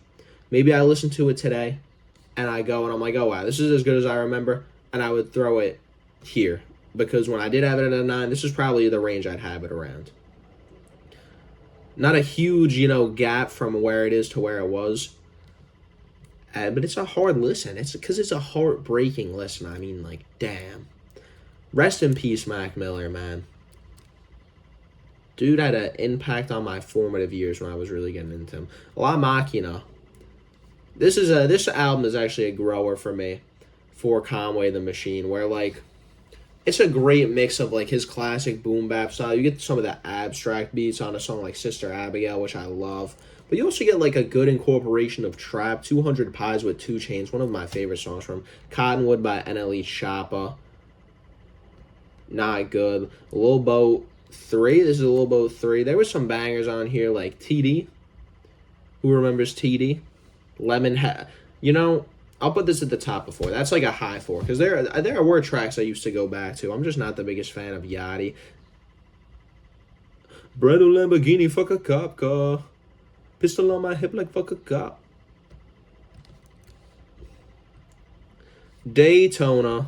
Maybe I listen to it today and I go and I'm like, oh wow, this is as good as I remember, and I would throw it here. Because when I did have it at a 9, this is probably the range I'd have it around. Not a huge, gap from where it is to where it was. But it's a hard listen. It's because it's a heartbreaking listen. I mean, like, damn. Rest in peace, Mac Miller, man. Dude had an impact on my formative years when I was really getting into him. La Machina. This album is actually a grower for me, for Conway the Machine, where like it's a great mix of like his classic boom bap style. You get some of the abstract beats on a song like Sister Abigail, which I love. But you also get like a good incorporation of trap. 200 Pies with 2 Chainz, one of my favorite songs from Cottonwood by NLE Choppa. Not good. Lil Boat 3. This is a Lil Boat 3. There was some bangers on here like TD. Who remembers TD? You know, I'll put this at the top of 4. That's like a high 4 because there were tracks I used to go back to. I'm just not the biggest fan of Yachty. Bredo Lamborghini, fuck a cop car. Pistol on my hip like fuck a cop. Daytona.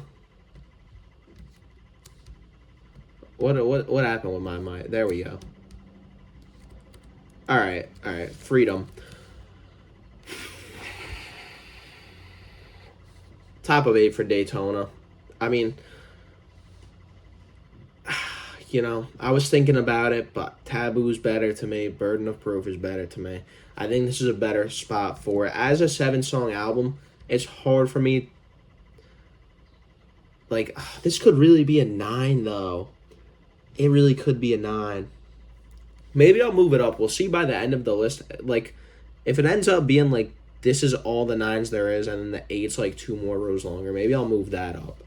What happened with my mic? There we go. All right. Freedom. Top of 8 for Daytona. I mean, you know, I was thinking about it, but Taboo's better to me. Burden of Proof is better to me. I think this is a better spot for it. As a 7-song album, it's hard for me. Like, this could really be a 9, though. It really could be a 9. Maybe I'll move it up. We'll see by the end of the list. Like, if it ends up being, like, this is all the 9s there is, and then the 8's, like, 2 more rows longer, maybe I'll move that up.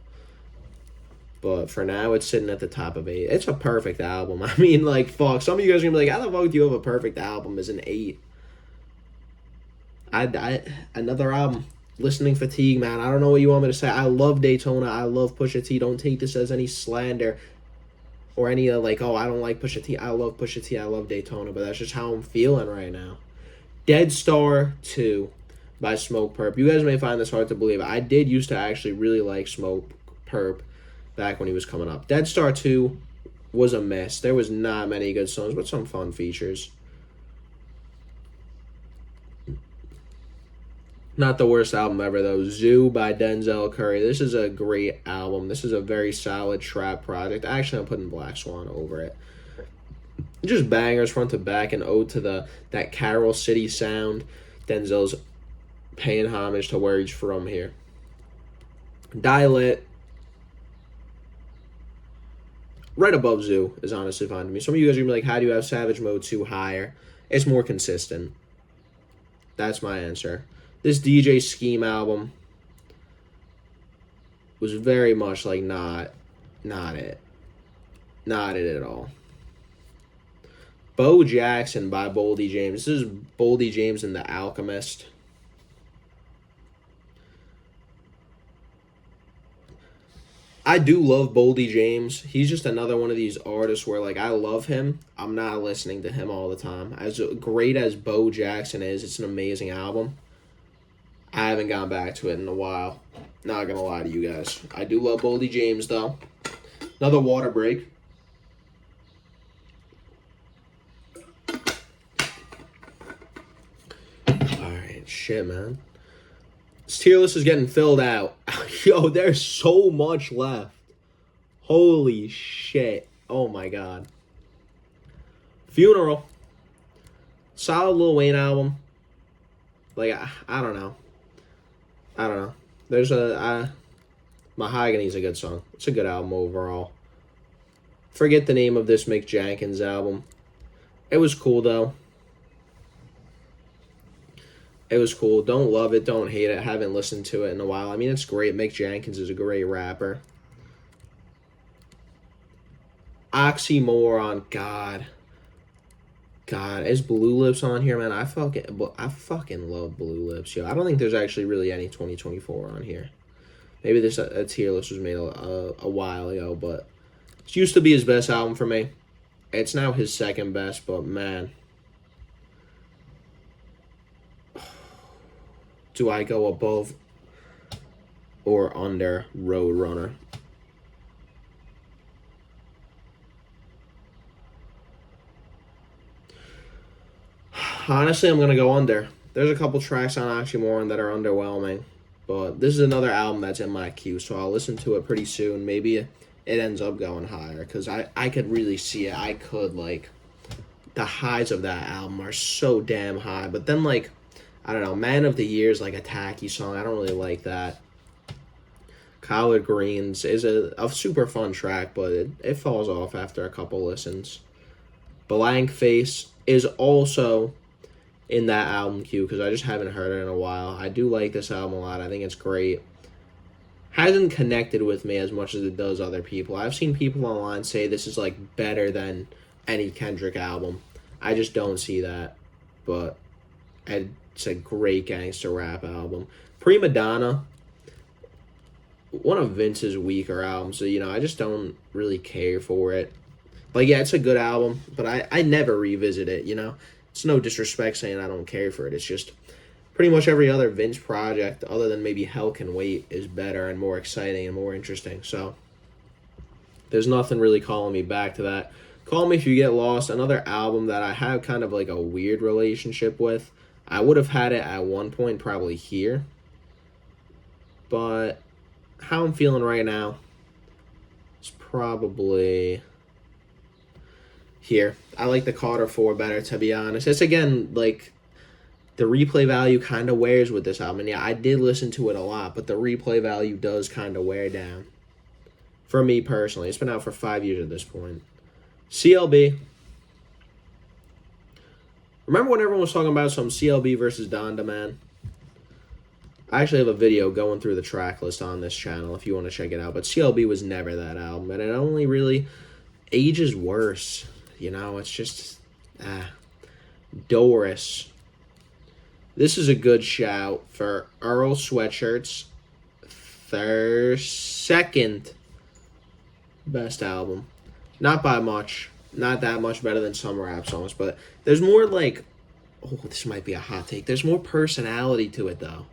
But for now, it's sitting at the top of 8. It's a perfect album. I mean, like, fuck. Some of you guys are going to be like, how the fuck do you have a perfect album as an 8? Another album. Listening fatigue, man. I don't know what you want me to say. I love Daytona. I love Pusha T. Don't take this as any slander or any, like, oh, I don't like Pusha T. I love Pusha T. I love Daytona. But that's just how I'm feeling right now. Dead Star 2 by Smoke Perp. You guys may find this hard to believe. I did used to actually really like Smoke Perp back when he was coming up. Dead Star 2 was a mess. There was not many good songs, but some fun features. Not the worst album ever, though. Zoo by Denzel Curry. This is a great album. This is a very solid trap project. Actually, I'm putting Black Swan over it. Just bangers front to back, and ode to that Carol City sound. Denzel's paying homage to where he's from here. Dial-It. Right above Zoo is honestly fine to me. Some of you guys are going to be like, how do you have Savage Mode 2 higher? It's more consistent. That's my answer. This DJ Scheme album was very much like not it. Not it at all. Bo Jackson by Boldy James. This is Boldy James and The Alchemist. I do love Boldy James. He's just another one of these artists where, like, I love him. I'm not listening to him all the time. As great as Bo Jackson is, it's an amazing album. I haven't gone back to it in a while. Not gonna lie to you guys. I do love Boldy James, though. Another water break. Alright, shit, man. This tier list is getting filled out. Yo, there's so much left. Holy shit. Oh my god. Funeral. Solid Lil Wayne album. Like, I don't know. There's Mahogany's a good song. It's a good album overall. Forget the name of this Mick Jenkins album. It was cool, though. It was cool. Don't love it. Don't hate it. Haven't listened to it in a while. I mean, it's great. Mick Jenkins is a great rapper. Oxymoron. God, is Blue Lips on here, man? I fucking love Blue Lips, yo. I don't think there's actually really any 2024 on here. Maybe this a tier list was made a while ago, but it used to be his best album for me. It's now his second best, but man, do I go above or under Roadrunner? Honestly, I'm going to go under. There's a couple tracks on Oxymoron that are underwhelming. But this is another album that's in my queue, so I'll listen to it pretty soon. Maybe it ends up going higher, because I could really see it. I could, like, the highs of that album are so damn high. But then, like, I don't know, Man of the Year is like a tacky song. I don't really like that. Collard Greens is a super fun track, but it falls off after a couple listens. Blank Face is also in that album queue because I just haven't heard it in a while. I do like this album a lot. I think it's great. Hasn't connected with me as much as it does other people. I've seen people online say this is like better than any Kendrick album. I just don't see that. But it's a great gangster rap album. Prima Donna, one of Vince's weaker albums. So, I just don't really care for it. Like, yeah, it's a good album, but I never revisit it, It's no disrespect saying I don't care for it. It's just pretty much every other Vince project, other than maybe Hell Can Wait, is better and more exciting and more interesting. So there's nothing really calling me back to that. Call Me If You Get Lost, another album that I have kind of like a weird relationship with. I would have had it at one point probably here. But how I'm feeling right now is probably here. I like the Carter 4 better, to be honest. It's, again, like, the replay value kind of wears with this album. And yeah, I did listen to it a lot, but the replay value does kind of wear down. For me personally. It's been out for 5 years at this point. CLB. Remember when everyone was talking about some CLB versus Donda, man? I actually have a video going through the track list on this channel if you want to check it out. But CLB was never that album. And it only really ages worse. It's just... Doris. This is a good shout for Earl Sweatshirt's second best album. Not by much. Not that much better than some rap songs, but there's more like... Oh, this might be a hot take. There's more personality to it, though.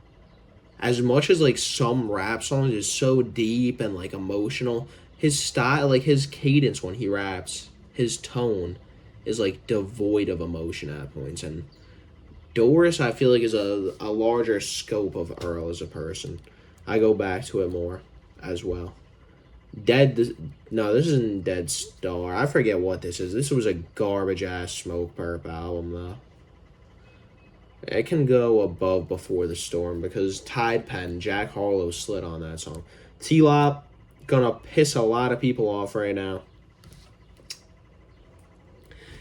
As much as, like, some rap songs is so deep and, like, emotional, his style, like, his cadence when he raps, his tone is, like, devoid of emotion at points, and Doris, I feel like, is a larger scope of Earl as a person. I go back to it more as well. No, this isn't Dead Star. I forget what this is. This was a garbage-ass Smoke Perp album, though. It can go above Before the Storm because Tide Pen, Jack Harlow slid on that song. T-Lop, gonna piss a lot of people off right now.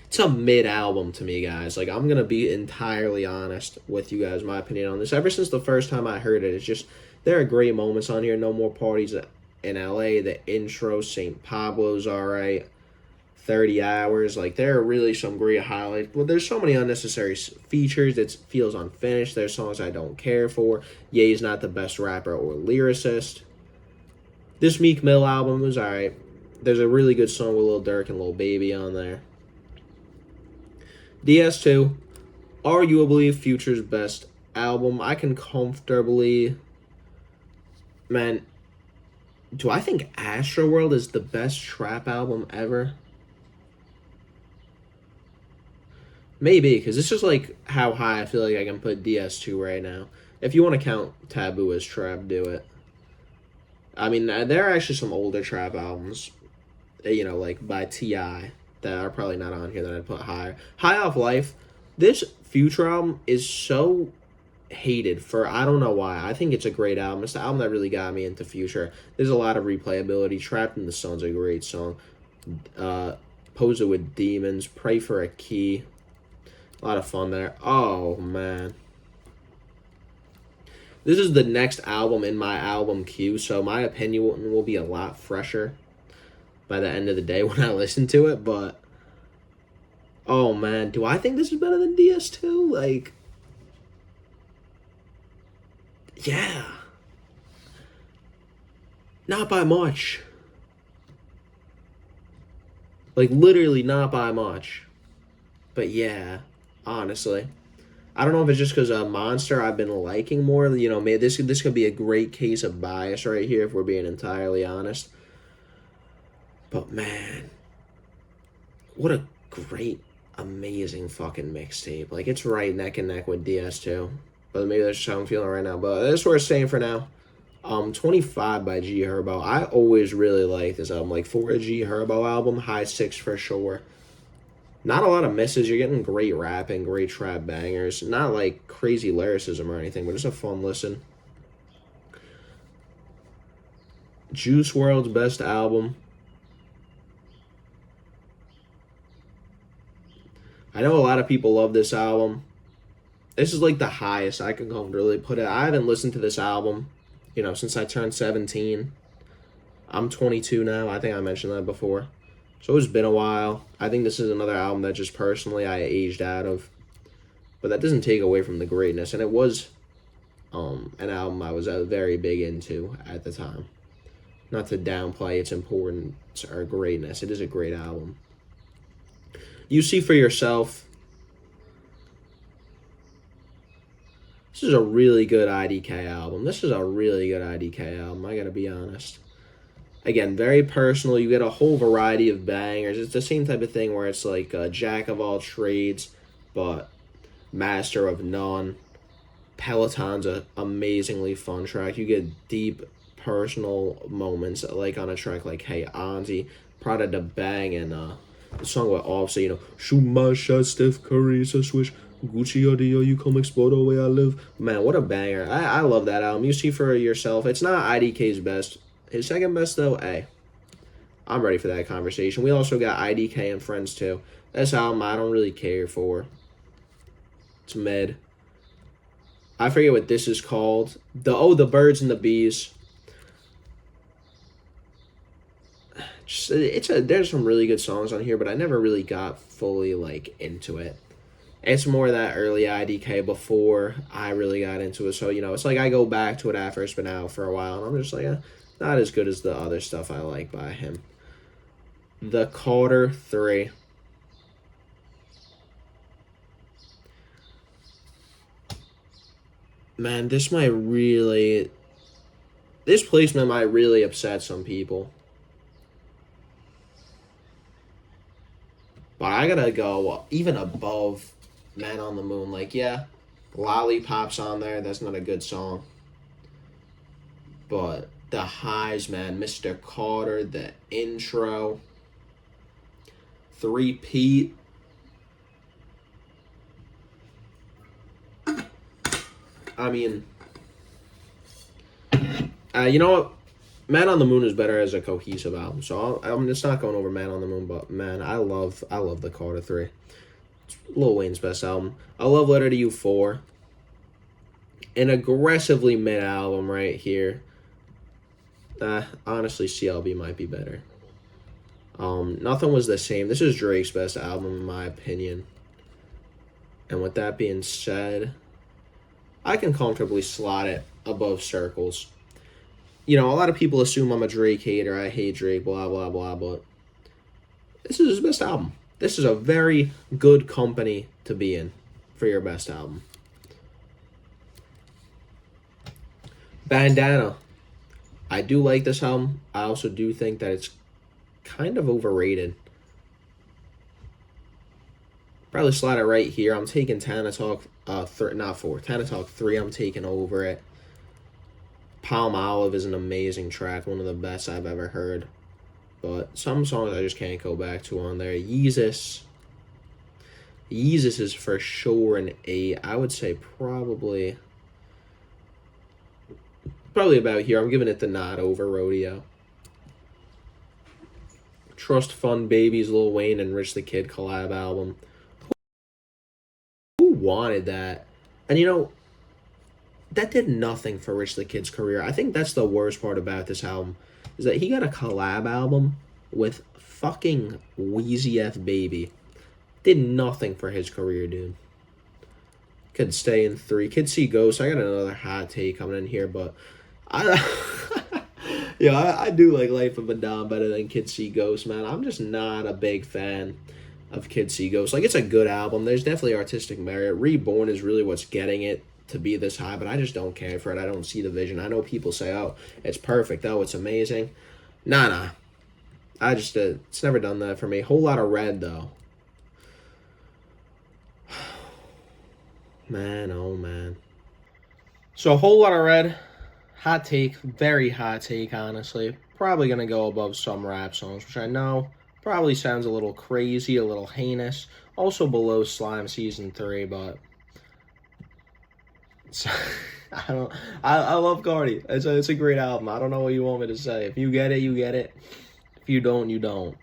It's a mid-album to me, guys. Like, I'm going to be entirely honest with you guys, my opinion on this. Ever since the first time I heard it, it's just, there are great moments on here. No More Parties in L.A., the intro, St. Pablo's alright, 30 Hours. Like, there are really some great highlights. But there's so many unnecessary features. It feels unfinished. There's songs I don't care for. Ye's not the best rapper or lyricist. This Meek Mill album was alright. There's a really good song with Lil Durk and Lil Baby on there. DS2, arguably Future's best album. I can comfortably... Man, do I think Astroworld is the best trap album ever? Maybe, because this is like how high I feel like I can put DS2 right now. If you want to count Taboo as trap, do it. I mean, there are actually some older trap albums, like by T.I., that are probably not on here that I'd put higher. High Off Life, this Future album is so hated for, I don't know why. I think it's a great album. It's the album that really got me into Future. There's a lot of replayability. Trapped in the Sun's a great song. Poser with Demons, Pray for a Key. A lot of fun there. Oh, man. This is the next album in my album queue, so my opinion will be a lot fresher by the end of the day when I listen to it, but oh man, do I think this is better than DS2? Like, yeah. Not by much. Like, literally not by much. But yeah, honestly. I don't know if it's just because Monster I've been liking more. Maybe this could be a great case of bias right here if we're being entirely honest. But man, what a great, amazing fucking mixtape. Like, it's right neck and neck with DS2. But maybe that's just how I'm feeling right now. But that's where it's staying for now. 25 by G Herbo. I always really like this album. Like, for a G Herbo album, high 6 for sure. Not a lot of misses. You're getting great rapping, great trap bangers. Not like crazy lyricism or anything, but just a fun listen. Juice WRLD's best album. I know a lot of people love this album. This is like the highest I can comfortably put it. I haven't listened to this album, since I turned 17. I'm 22 now. I think I mentioned that before. So it's been a while. I think this is another album that just personally I aged out of. But that doesn't take away from the greatness. And it was an album I was very big into at the time. Not to downplay its importance or greatness. It is a great album. You see for yourself. This is a really good IDK album. I gotta be honest. Again, very personal. You get a whole variety of bangers. It's the same type of thing where it's like a jack of all trades, but master of none. Peloton's an amazingly fun track. You get deep personal moments like on a track like Hey Auntie, Prada da Bang, and the song with Offset, shoot my shot, Steph Curry, it's a swish. Gucci audio, you come explore the way I live. Man, what a banger. I love that album. You see for yourself. It's not IDK's best. His second best, though, hey, I'm ready for that conversation. We also got IDK and Friends, too. This album I don't really care for. It's mid. I forget what this is called. The Birds and the Bees. There's some really good songs on here, but I never really got fully, into it. It's more that early IDK before I really got into it. So, it's like I go back to it after it's been out for a while, and I'm just like, not as good as the other stuff I like by him. The Carter 3. Man, this placement might really upset some people. But I gotta go even above Man on the Moon. Lollipop's on there. That's not a good song. But the highs, man. Mr. Carter, the intro. 3-Peat. I mean, you know what? Man on the Moon is better as a cohesive album. So I'm just not going over Man on the Moon, but man, I love the Carter 3. It's Lil Wayne's best album. A Love Letter to You 4. An aggressively mid album right here. Honestly, CLB might be better. Nothing Was the Same. This is Drake's best album in my opinion. And with that being said, I can comfortably slot it above Circles. A lot of people assume I'm a Drake hater. I hate Drake, blah, blah, blah, but this is his best album. This is a very good company to be in for your best album. Bandana. I do like this album. I also do think that it's kind of overrated. Probably slide it right here. I'm taking Tana Talk, not 4. Tana Talk 3, I'm taking over it. Palm Olive is an amazing track, one of the best I've ever heard. But some songs I just can't go back to on there. Yeezus. Yeezus is for sure an 8. I would say probably about here. I'm giving it the nod over Rodeo. Trust Fund Babies, Lil Wayne and Rich the Kid collab album. Who wanted that? And that did nothing for Rich the Kid's career. I think that's the worst part about this album, is that he got a collab album with fucking Wheezy F Baby. Did nothing for his career, dude. Could stay in 3. Kid See Ghost. I got another hot take coming in here, but I do like Life of a Don better than Kid See Ghost, man. I'm just not a big fan of Kid See Ghost. It's a good album. There's definitely artistic merit. Reborn is really what's getting it to be this high, but I just don't care for it. I don't see the vision. I know people say, oh, it's perfect. Oh, it's amazing. Nah. I just, it's never done that for me. Whole Lot of Red, though. Man, oh man. So, Whole Lot of Red. Hot take. Very hot take, honestly. Probably going to go above some rap songs, which I know Probably sounds a little crazy, a little heinous. Also below Slime Season 3, but I love Cardi. It's a great album. I don't know what you want me to say. If you get it, you get it. If you don't, you don't.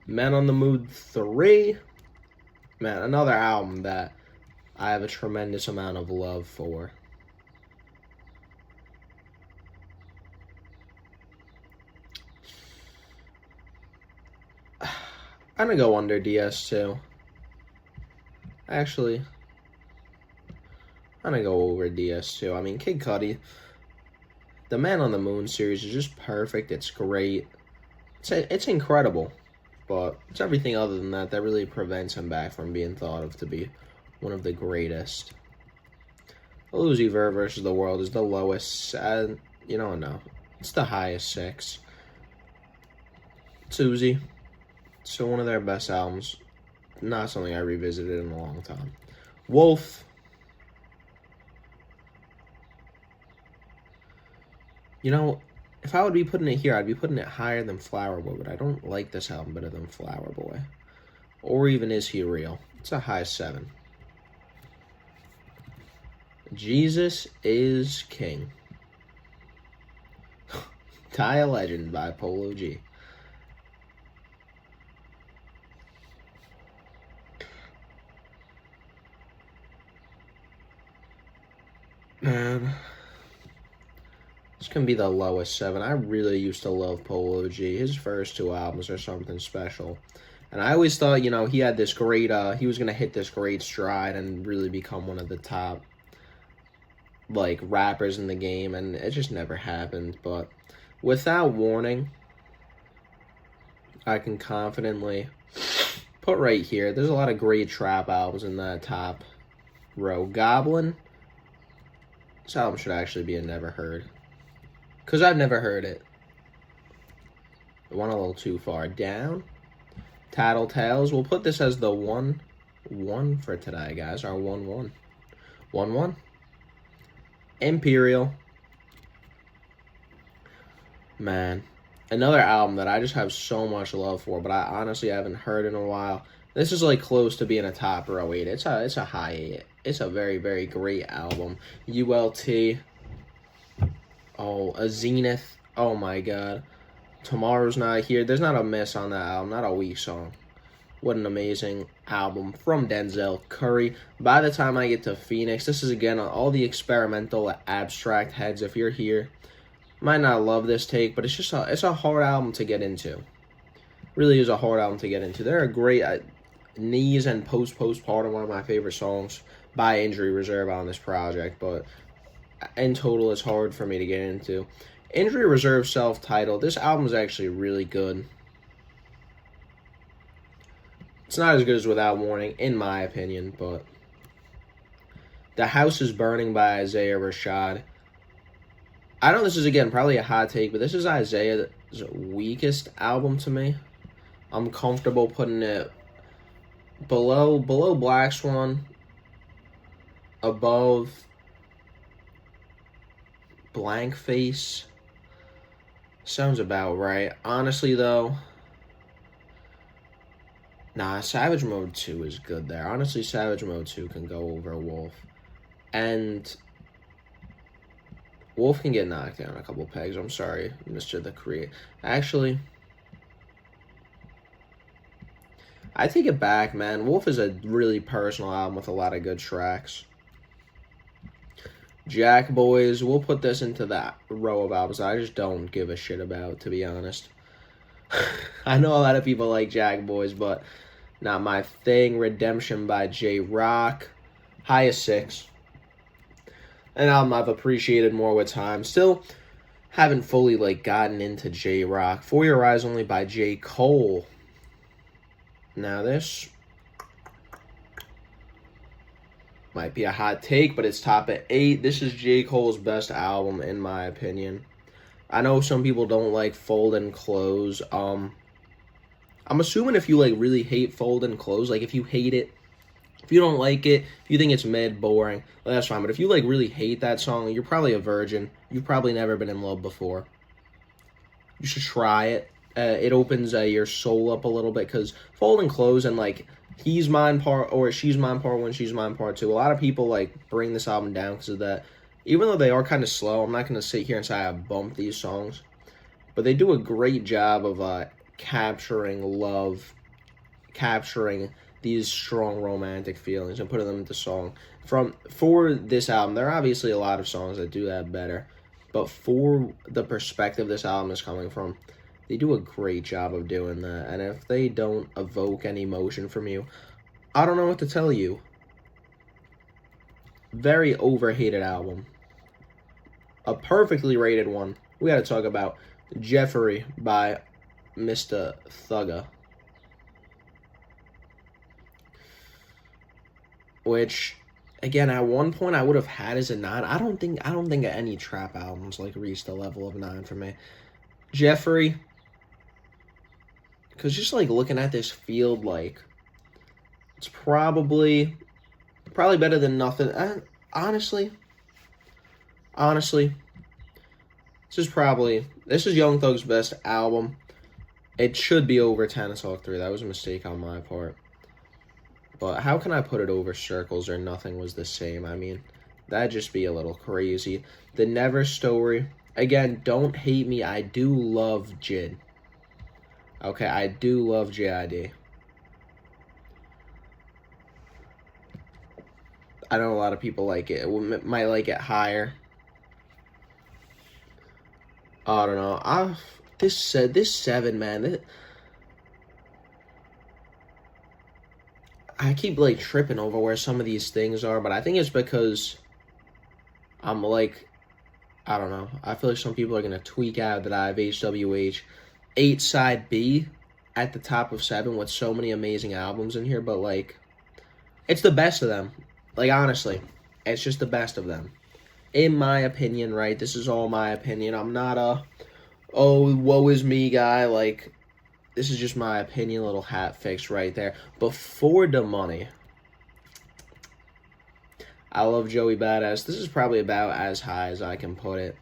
Men on the Mood 3. Man, another album that I have a tremendous amount of love for. I'm gonna go under DS2. Actually, I'm gonna go over DS2. I mean, Kid Cudi, the Man on the Moon series is just perfect. It's great. It's incredible. But it's everything other than that that really prevents him back from being thought of to be one of the greatest. Uzi Vert versus the World is the lowest. No. It's the highest 6. It's Uzi. So one of their best albums. Not something I revisited in a long time. Wolf. If I would be putting it here, I'd be putting it higher than Flower Boy, but I don't like this album better than Flower Boy. Or even Is He Real? It's a high 7. Jesus is King. Die a Legend by Polo G. Man, this can be the lowest 7. I really used to love Polo G. His first 2 albums are something special. And I always thought, he had this great, he was going to hit this great stride and really become one of the top, rappers in the game. And it just never happened. But Without Warning, I can confidently put right here. There's a lot of great trap albums in that top row. Goblin. This album should actually be a never heard. Because I've never heard it. It went a little too far down. Tattletales. We'll put this as the 1-1 for today, guys. Our 1-1. 1-1. Imperial. Man. Another album that I just have so much love for, but I honestly haven't heard in a while. This is close to being a top row 8. It's a high 8. It's a very, very great album. ULT. Oh, A Zenith. Oh my god. Tomorrow's Not Here. There's not a miss on that album. Not a weak song. What an amazing album from Denzel Curry. By the time I get to Phoenix, this is again all the experimental abstract heads. If you're here, might not love this take, but it's a hard album to get into. Really is a hard album to get into. There are great Knees and Postpartum, one of my favorite songs by Injury Reserve on this project, but in total it's hard for me to get into. Injury Reserve self-titled. This album is actually really good. It's not as good as Without Warning, in my opinion, but The House is Burning by Isaiah Rashad. I know this is, again, probably a hot take, but this is Isaiah's weakest album to me. I'm comfortable putting it below Black Swan, above Blank Face. Sounds about right. Honestly, though, nah, Savage Mode 2 is good there. Honestly, Savage Mode 2 can go over Wolf. And Wolf can get knocked down a couple pegs. I'm sorry, Mr. The Creator. Actually, I take it back, man. Wolf is a really personal album with a lot of good tracks. Jack Boys, we'll put this into that row of albums I just don't give a shit about, to be honest. I know a lot of people like Jack Boys, but not my thing. Redemption by J-Rock. Highest 6. An album I've appreciated more with time. Still haven't fully gotten into J-Rock. For Your Eyes Only by J. Cole. Now this might be a hot take, but it's top at 8. This is J. Cole's best album, in my opinion. I know some people don't like Fold and Close. I'm assuming if you really hate Fold and Close, if you hate it, if you don't like it, if you think it's mid, boring, that's fine. But if you really hate that song, you're probably a virgin. You've probably never been in love before. You should try it. it opens your soul up a little bit, because Folding Clothes and like He's Mine Part, or She's Mine Part 1, She's Mine Part 2, a lot of people like bring this album down because of that. Even though they are kind of slow, I'm not going to sit here and say I bump these songs, but they do a great job of capturing love, capturing these strong romantic feelings and putting them into song. For this album, there are obviously a lot of songs that do that better, but for the perspective this album is coming from, they do a great job of doing that. And if they don't evoke any emotion from you, I don't know what to tell you. Very overhated album. A perfectly rated one, we gotta talk about Jeffery by Mr. Thugger. Which, again, at one point I would have had as a 9. I don't think any trap albums like reached the level of 9 for me. Jeffery, because just like looking at this field, like it's probably better than nothing. Honestly, this is Young Thug's best album. It should be over Tennis Hawk 3. That was a mistake on my part. But how can I put it over Circles or Nothing Was the Same? I mean, that'd just be a little crazy. The Never Story. Again, don't hate me. I do love JID. Okay, I do love JID. I know a lot of people like it. Might like it higher. I don't know. This 7, man. I keep like tripping over where some of these things are, but I think it's because I'm like, I don't know. I feel like some people are gonna tweak out that I have HWH 8 side B at the top of 7 with so many amazing albums in here, but like, it's the best of them. Like, honestly, it's just the best of them. In my opinion, right? This is all my opinion. I'm not a, oh, woe is me guy. Like, this is just my opinion, little hat fix right there. Before the money, I love Joey Badass. This is probably about as high as I can put it.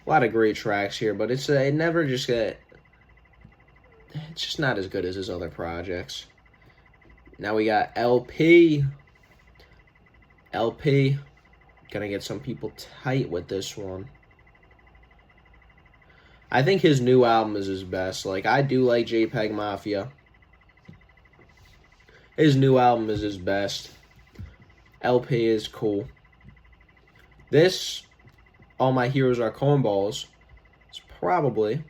A lot of great tracks here, but it's just not as good as his other projects. Now we got LP. Gonna get some people tight with this one. I think his new album is his best. Like, I do like JPEG Mafia. His new album is his best. LP is cool. This, All My Heroes Are Cornballs, is probably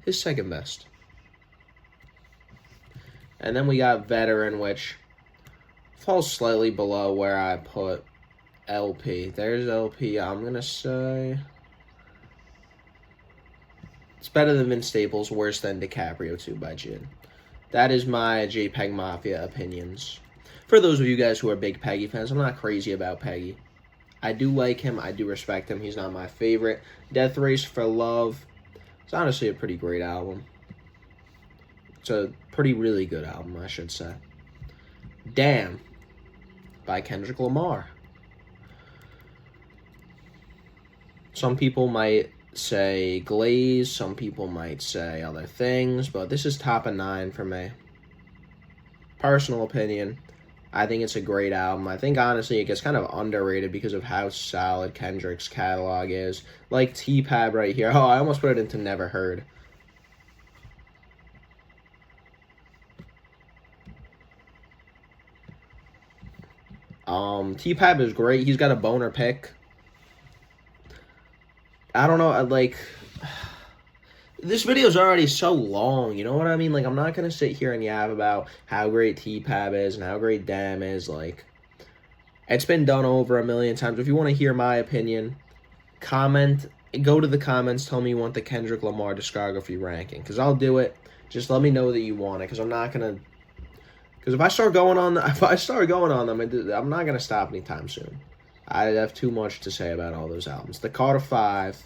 his second best. And then we got Veteran, which falls slightly below where I put LP. There's LP. I'm going to say it's better than Vince Staples, worse than DiCaprio 2 by JID. That is my JPEG Mafia opinions. For those of you guys who are big Peggy fans, I'm not crazy about Peggy. I do like him. I do respect him. He's not my favorite. Death Race for Love. It's honestly a pretty great album. It's a really good album, I should say. Damn by Kendrick Lamar. Some people might say Glaze, some people might say other things, but this is top of 9 for me. Personal opinion, I think it's a great album. I think, honestly, it gets kind of underrated because of how solid Kendrick's catalog is. Like T-Pab right here. Oh, I almost put it into Never Heard. T-Pab is great. He's got a boner pick. I don't know, like, this video is already so long, you know what I mean? Like, I'm not going to sit here and yab about how great T-Pab is and how great Damn is. Like, it's been done over a million times. If you want to hear my opinion, comment, go to the comments, tell me you want the Kendrick Lamar discography ranking, because I'll do it. Just let me know that you want it, because I'm not going to, because if I start going on them, I'm not going to stop anytime soon. I have too much to say about all those albums. The Carter 5,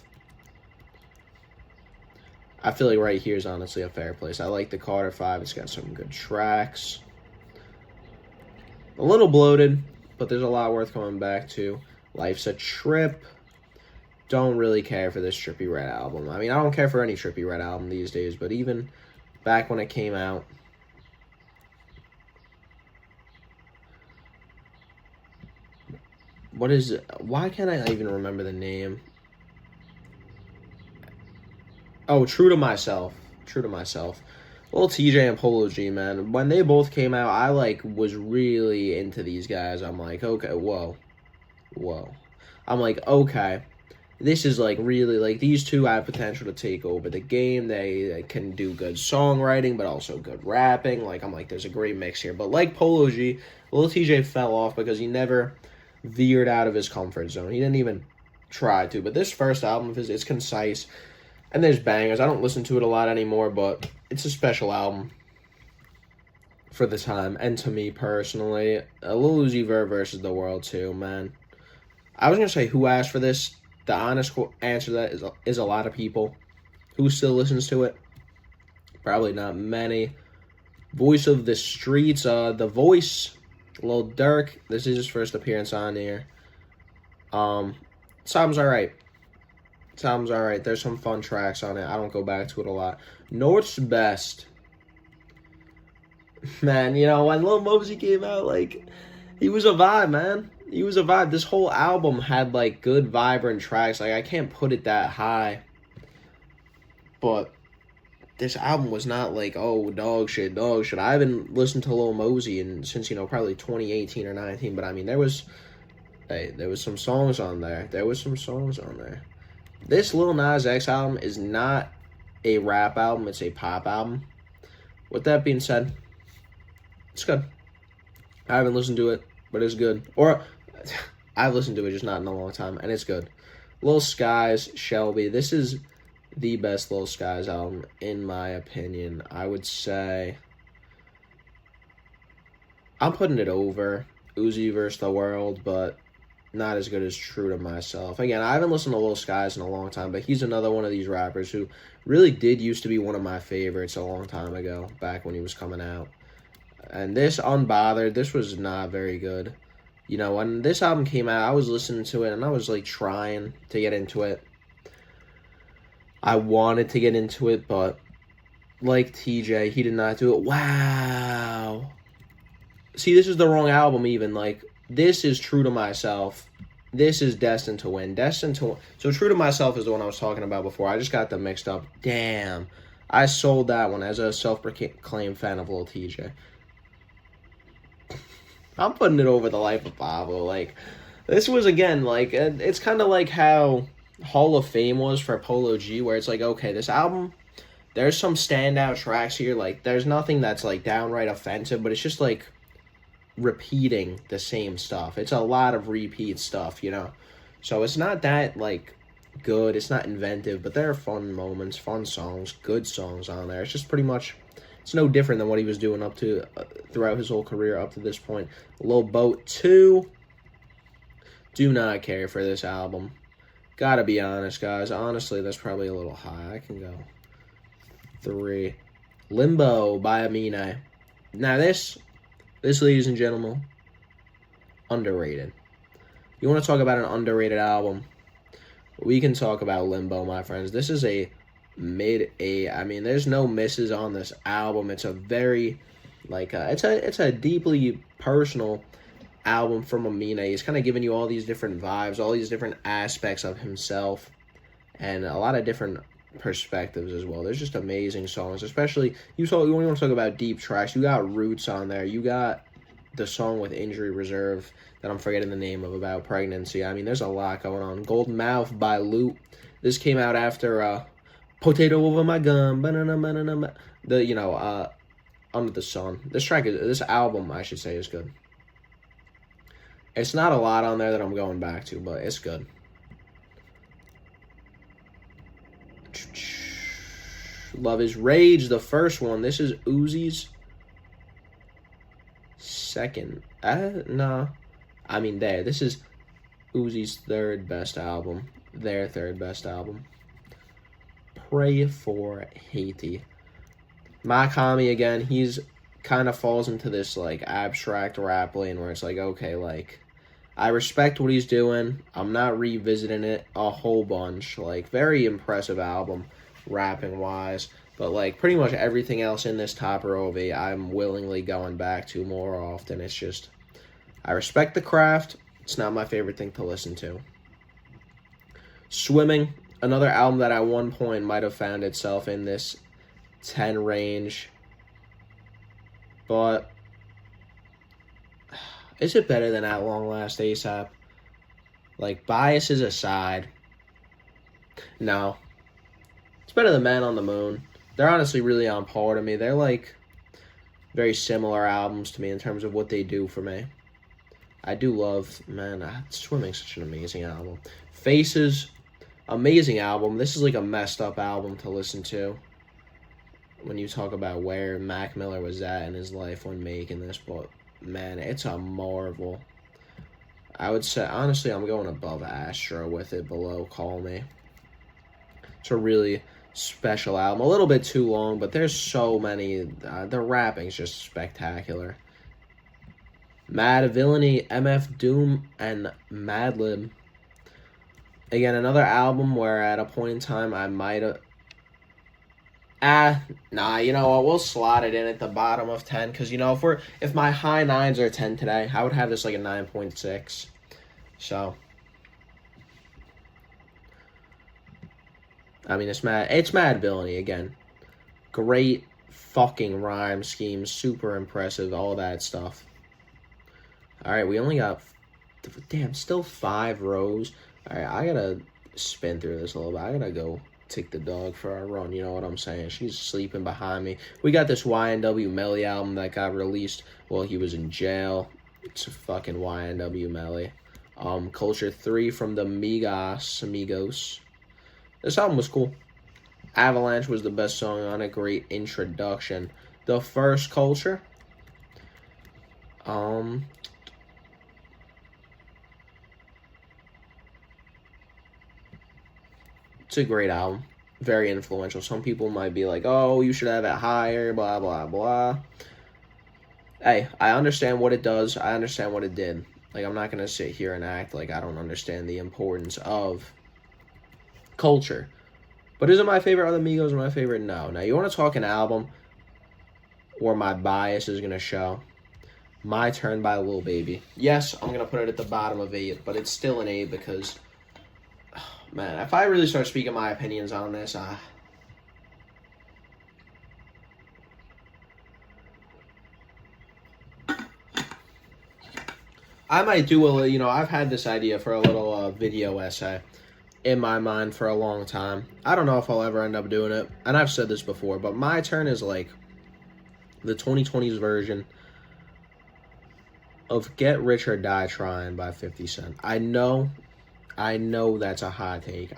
I feel like right here is honestly a fair place. I like the Carter 5. It's got some good tracks. A little bloated, but there's a lot worth coming back to. Life's a Trip. don't really care for this Trippie Redd album. I mean, I don't care for any Trippie Redd album these days, but even back when it came out, why can't I even remember the name? Oh, True to Myself. True to Myself. Lil TJ and Polo G, man. When they both came out, I, like, was really into these guys. I'm like, okay, whoa. I'm like, okay. This is, like, really, like, these two have potential to take over the game. They can do good songwriting, but also good rapping. Like, I'm like, there's a great mix here. But like Polo G, Lil TJ fell off because he never veered out of his comfort zone. He didn't even try to. But this first album of his, it's concise. And there's bangers. I don't listen to it a lot anymore, but it's a special album for the time. And to me personally, Lil Uzi Vert versus The World too, man. I was going to say who asked for this. The honest answer to that is a lot of people. Who still listens to it? Probably not many. Voice of the Streets, The Voice, Lil Durk. This is his first appearance on here. Sounds alright. There's some fun tracks on it. I don't go back to it a lot. North's Best. Man, you know, when Lil Mosey came out, like, he was a vibe, man. He was a vibe. This whole album had, like, good, vibrant tracks. Like, I can't put it that high. But this album was not like, oh, dog shit. I haven't listened to Lil Mosey since, you know, probably 2018 or 19. But, I mean, there was some songs on there. This Lil Nas X album is not a rap album. It's a pop album. With that being said, it's good. I haven't listened to it, but it's good. Or, I've listened to it, just not in a long time, and it's good. Lil Skies, Shelby. This is the best Lil Skies album, in my opinion. I would say I'm putting it over Uzi vs. The World, but not as good as True to Myself. Again, I haven't listened to Lil Skies in a long time, but he's another one of these rappers who really did used to be one of my favorites a long time ago, back when he was coming out. And this, Unbothered, this was not very good. You know, when this album came out, I was listening to it, and I was, like, trying to get into it. I wanted to get into it, but like TJ, he did not do it. Wow. See, this is the wrong album even. Like, this is True to Myself. This is Destined to Win. So True to Myself is the one I was talking about before. I just got them mixed up. Damn. I sold that one as a self-proclaimed fan of Lil TJ. I'm putting it over The Life of Pablo. Like, this was, again, like, it's kind of like how Hall of Fame was for Polo G, where it's like, okay, this album, there's some standout tracks here. Like, there's nothing that's, like, downright offensive, but it's just, like, repeating the same stuff. It's a lot of repeat stuff, you know? So it's not that, like, good. It's not inventive, but there are fun moments, fun songs, good songs on there. It's just pretty much, it's no different than what he was doing up to throughout his whole career up to this point. Lil Boat 2. Do not care for this album. Gotta be honest, guys. Honestly, that's probably a little high. I can go 3. Limbo by Amine. Now this, ladies and gentlemen, underrated. You want to talk about an underrated album? We can talk about Limbo, my friends. This is a mid-A. I mean, there's no misses on this album. It's a very, like, it's a deeply personal album from Amine. He's kind of giving you all these different vibes, all these different aspects of himself, and a lot of different perspectives as well. There's just amazing songs, especially you want to talk about deep tracks. You got Roots on there. You got the song with Injury Reserve that I'm forgetting the name of about pregnancy. I mean, there's a lot going on. Golden Mouth by Loot. This came out after Potato Over My Gun. Under the Sun. This album, I should say, is good. It's not a lot on there that I'm going back to, but it's good. Love is Rage, the first one. This is Uzi's second. Nah. I mean, this is Uzi's third best album. Their third best album. Pray for Haiti. Makami, again, he's kind of falls into this, like, abstract rap lane where it's like, okay, like, I respect what he's doing. I'm not revisiting it a whole bunch. Like, very impressive album, rapping wise. But like pretty much everything else in this top row of 8, I'm willingly going back to more often. It's just, I respect the craft. It's not my favorite thing to listen to. Swimming, another album that at one point might have found itself in this 10 range. But is it better than At Long Last ASAP? Like, biases aside, no. It's better than Man on the Moon. They're honestly really on par to me. They're like very similar albums to me in terms of what they do for me. I do love, man, Swimming's such an amazing album. Faces, amazing album. This is like a messed up album to listen to when you talk about where Mac Miller was at in his life when making this, but man, it's a marvel. I would say, honestly, I'm going above Astro with it, below Call Me. It's a really special album. A little bit too long, but there's so many. The rapping's just spectacular. Mad Villainy, MF Doom, and Madlib. Again, another album where at a point in time I might have... Nah, you know what? We'll slot it in at the bottom of 10, because, you know, if my high 9s are 10 today, I would have this like a 9.6. So, I mean, it's Mad Villainy again. Great fucking rhyme scheme, super impressive, all that stuff. All right, we only got, damn, still 5 rows. All right, I gotta spin through this a little bit. I gotta go take the dog for a run, you know what I'm saying? She's sleeping behind me. We got this YNW Melly album that got released while he was in jail. It's a fucking YNW Melly. Culture 3 from the Migos. This album was cool. Avalanche was the best song on it. Great introduction. The first Culture. It's a great album. Very influential. Some people might be like, oh, you should have it higher, blah, blah, blah. Hey, I understand what it does. I understand what it did. Like, I'm not going to sit here and act like I don't understand the importance of Culture. But is it my favorite? Are the Migos my favorite? No. Now, you want to talk an album where my bias is going to show? My Turn by Lil Baby. Yes, I'm going to put it at the bottom of 8, but it's still an 8 because, man, if I really start speaking my opinions on this, I might do I've had this idea for a little video essay in my mind for a long time. I don't know if I'll ever end up doing it, and I've said this before, but My Turn is like the 2020s version of Get Rich or Die Trying by 50 Cent. I know that's a hot take.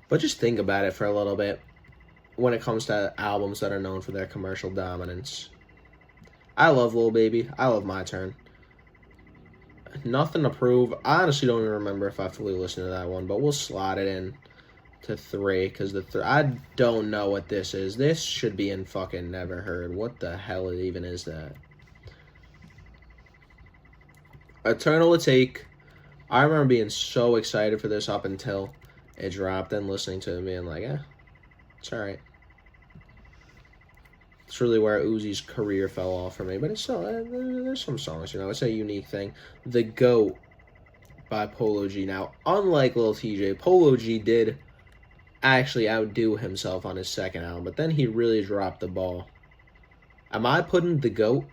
But just think about it for a little bit when it comes to albums that are known for their commercial dominance. I love Lil Baby. I love My Turn. Nothing to prove. I honestly don't even remember if I fully listened to that one, but we'll slot it in to 3, because I don't know what this is. This should be in fucking Never Heard. What the hell even is that? Eternal Take. I remember being so excited for this up until it dropped, and listening to it being like, it's alright. It's really where Uzi's career fell off for me. But it's still, there's some songs, it's a unique thing. The GOAT by Polo G. Now, unlike Lil TJ, Polo G did actually outdo himself on his second album, but then he really dropped the ball. Am I putting The GOAT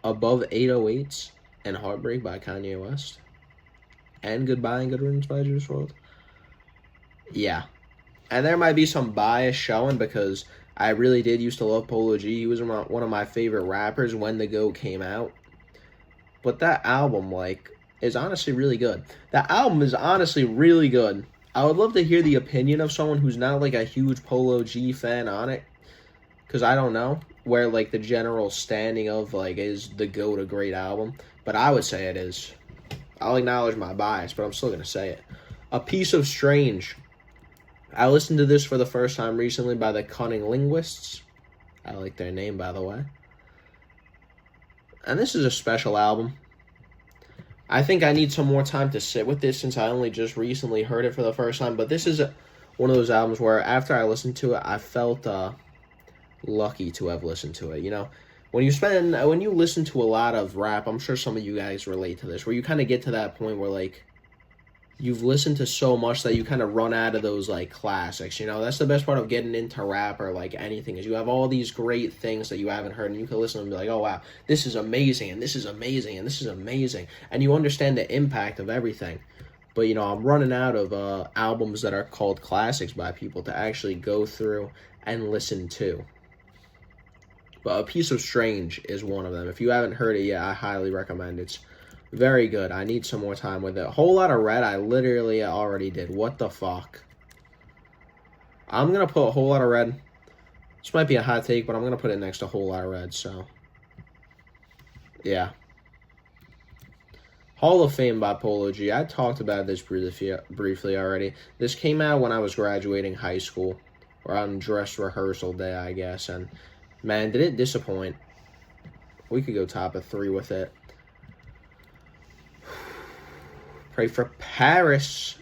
above 808s and Heartbreak by Kanye West? And Goodbye and Good Riddance by Juice WRLD? Yeah. And there might be some bias showing because I really did used to love Polo G. He was one of my favorite rappers when The GOAT came out. But that album, is honestly really good. That album is honestly really good. I would love to hear the opinion of someone who's not, a huge Polo G fan on it. Because I don't know where, the general standing of, is The GOAT a great album? But I would say it is. I'll acknowledge my bias, but I'm still going to say it. A Piece of Strange. I listened to this for the first time recently by the Cunning Linguists. I like their name, by the way. And this is a special album. I think I need some more time to sit with this since I only just recently heard it for the first time. But this is one of those albums where after I listened to it, I felt lucky to have listened to it. You know, when you listen to a lot of rap, I'm sure some of you guys relate to this, where you kind of get to that point where like you've listened to so much that you kind of run out of those like classics. You know, that's the best part of getting into rap or like anything, is you have all these great things that you haven't heard, and you can listen and be like, oh wow, this is amazing, and this is amazing, and this is amazing, and you understand the impact of everything. But you know, I'm running out of albums that are called classics by people to actually go through and listen to. But A Piece of Strange is one of them. If you haven't heard it yet, I highly recommend it. It's very good. I need some more time with it. Whole Lot of Red, I literally already did. What the fuck? I'm going to put Whole Lot of Red. This might be a hot take, but I'm going to put it next to Whole Lot of Red, so. Yeah. Hall of Fame by Polo G. I talked about this briefly already. This came out when I was graduating high school, or on dress rehearsal day, I guess, and man, did it disappoint. We could go top of 3 with it. Pray for Paris.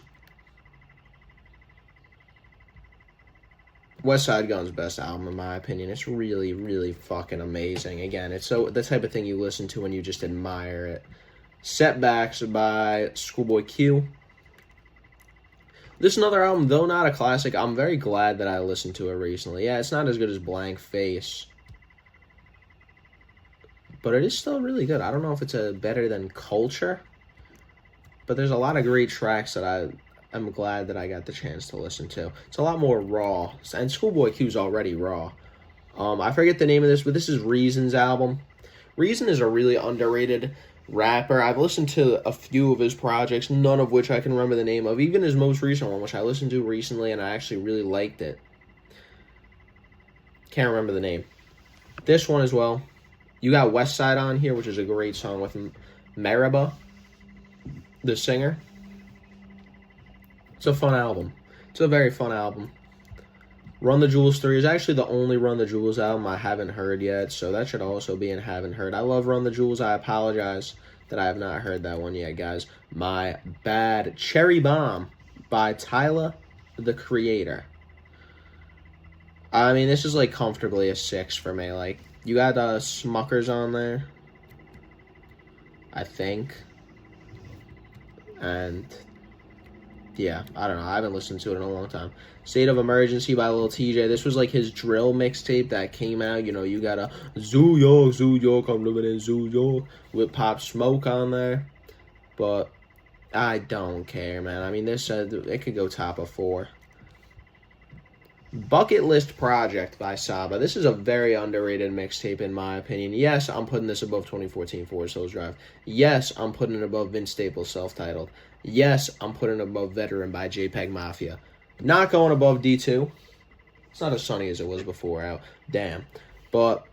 Westside Gunn's best album, in my opinion. It's really, really fucking amazing. Again, it's so the type of thing you listen to and you just admire it. Setbacks by Schoolboy Q. This is another album, though not a classic. I'm very glad that I listened to it recently. Yeah, it's not as good as Blank Face, but it is still really good. I don't know if it's better than Culture, but there's a lot of great tracks that I'm glad that I got the chance to listen to. It's a lot more raw, and Schoolboy Q's already raw. I forget the name of this, but this is Reason's album. Reason is a really underrated rapper. I've listened to a few of his projects, none of which I can remember the name of. Even his most recent one, which I listened to recently, and I actually really liked it. Can't remember the name. This one as well. You got Westside on here, which is a great song with Mereba, the singer. It's a fun album. It's a very fun album. Run the Jewels 3 is actually the only Run the Jewels album I haven't heard yet, so that should also be in haven't heard. I love Run the Jewels. I apologize that I have not heard that one yet, guys. My bad. Cherry Bomb by Tyler, the Creator. I mean, this is like comfortably a 6 for me. Like, you got Smuckers on there, I think. And yeah, I don't know. I haven't listened to it in a long time. State of Emergency by Lil TJ. This was like his drill mixtape that came out. You know, you got a Zoo York, I'm living in Zoo York with Pop Smoke on there. But I don't care, man. I mean, this it could go top of 4. Bucket List Project by Saba. This is a very underrated mixtape in my opinion. Yes, I'm putting this above 2014 Forest Hills Drive. Yes, I'm putting it above Vince Staples' Self-Titled. Yes, I'm putting it above Veteran by JPEG Mafia. Not going above D2. It's not as sunny as it was before out. Damn. But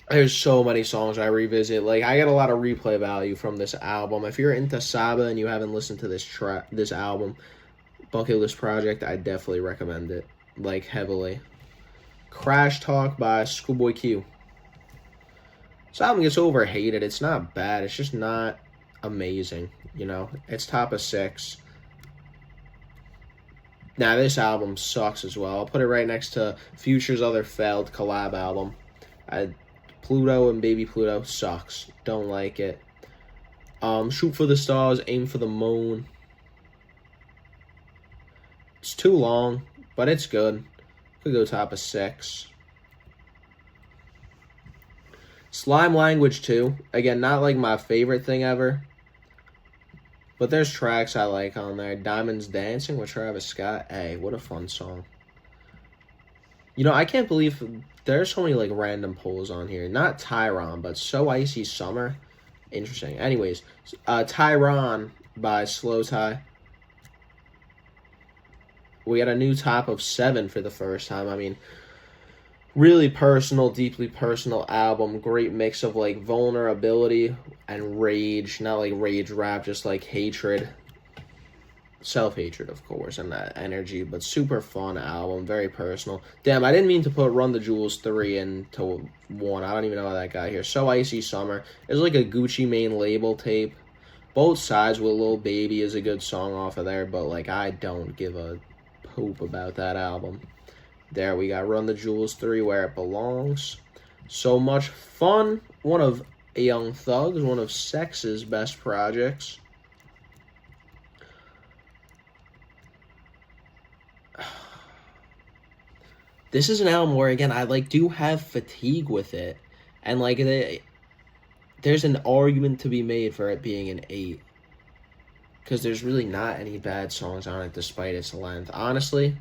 there's so many songs I revisit. Like, I get a lot of replay value from this album. If you're into Saba and you haven't listened to this album, Bucket List Project, I definitely recommend it, like, heavily. Crash Talk by Schoolboy Q. This album gets overhated. It's not bad. It's just not amazing, you know? It's top of 6. Now, this album sucks as well. I'll put it right next to Future's other failed collab album. Pluto and Baby Pluto sucks. Don't like it. Shoot for the Stars, Aim for the Moon. It's too long, but it's good. Could go top of 6. Slime Language 2. Again, not like my favorite thing ever, but there's tracks I like on there. Diamonds Dancing with Travis Scott. Hey, what a fun song. You know, I can't believe there's so many like random polls on here. Not Tyron, but So Icy Summer. Interesting. Anyways, Tyron by Slow Tie. We got a new top of 7 for the first time. I mean, really personal, deeply personal album. Great mix of like vulnerability and rage. Not like rage rap, just like hatred. self-hatred, of course, and that energy, but super fun album, very personal. Damn, I didn't mean to put Run the Jewels 3 into 1. I don't even know how that got here. So Icy Summer is like a Gucci Mane label tape. Both Sides with Lil Baby is a good song off of there, but like I don't give a poop about that album. There we got Run the Jewels 3, Where It Belongs. So Much Fun, one of Young Thug's, one of Sex's best projects. This is an album where, again, I like do have fatigue with it, and like there's an argument to be made for it being an 8, because there's really not any bad songs on it despite its length. Honestly,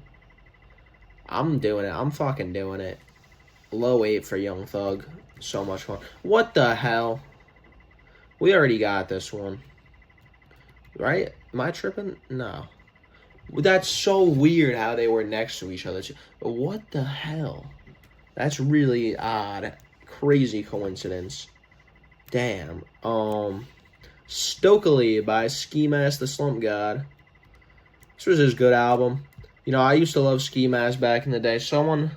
I'm doing it. I'm fucking doing it. Low 8 for Young Thug. So Much Fun. What the hell? We already got this one, right? Am I tripping? No. That's so weird how they were next to each other. What the hell? That's really odd. Crazy coincidence. Damn. Stokely by Ski Mask the Slump God. This was his good album. You know, I used to love Ski Mask back in the day. Someone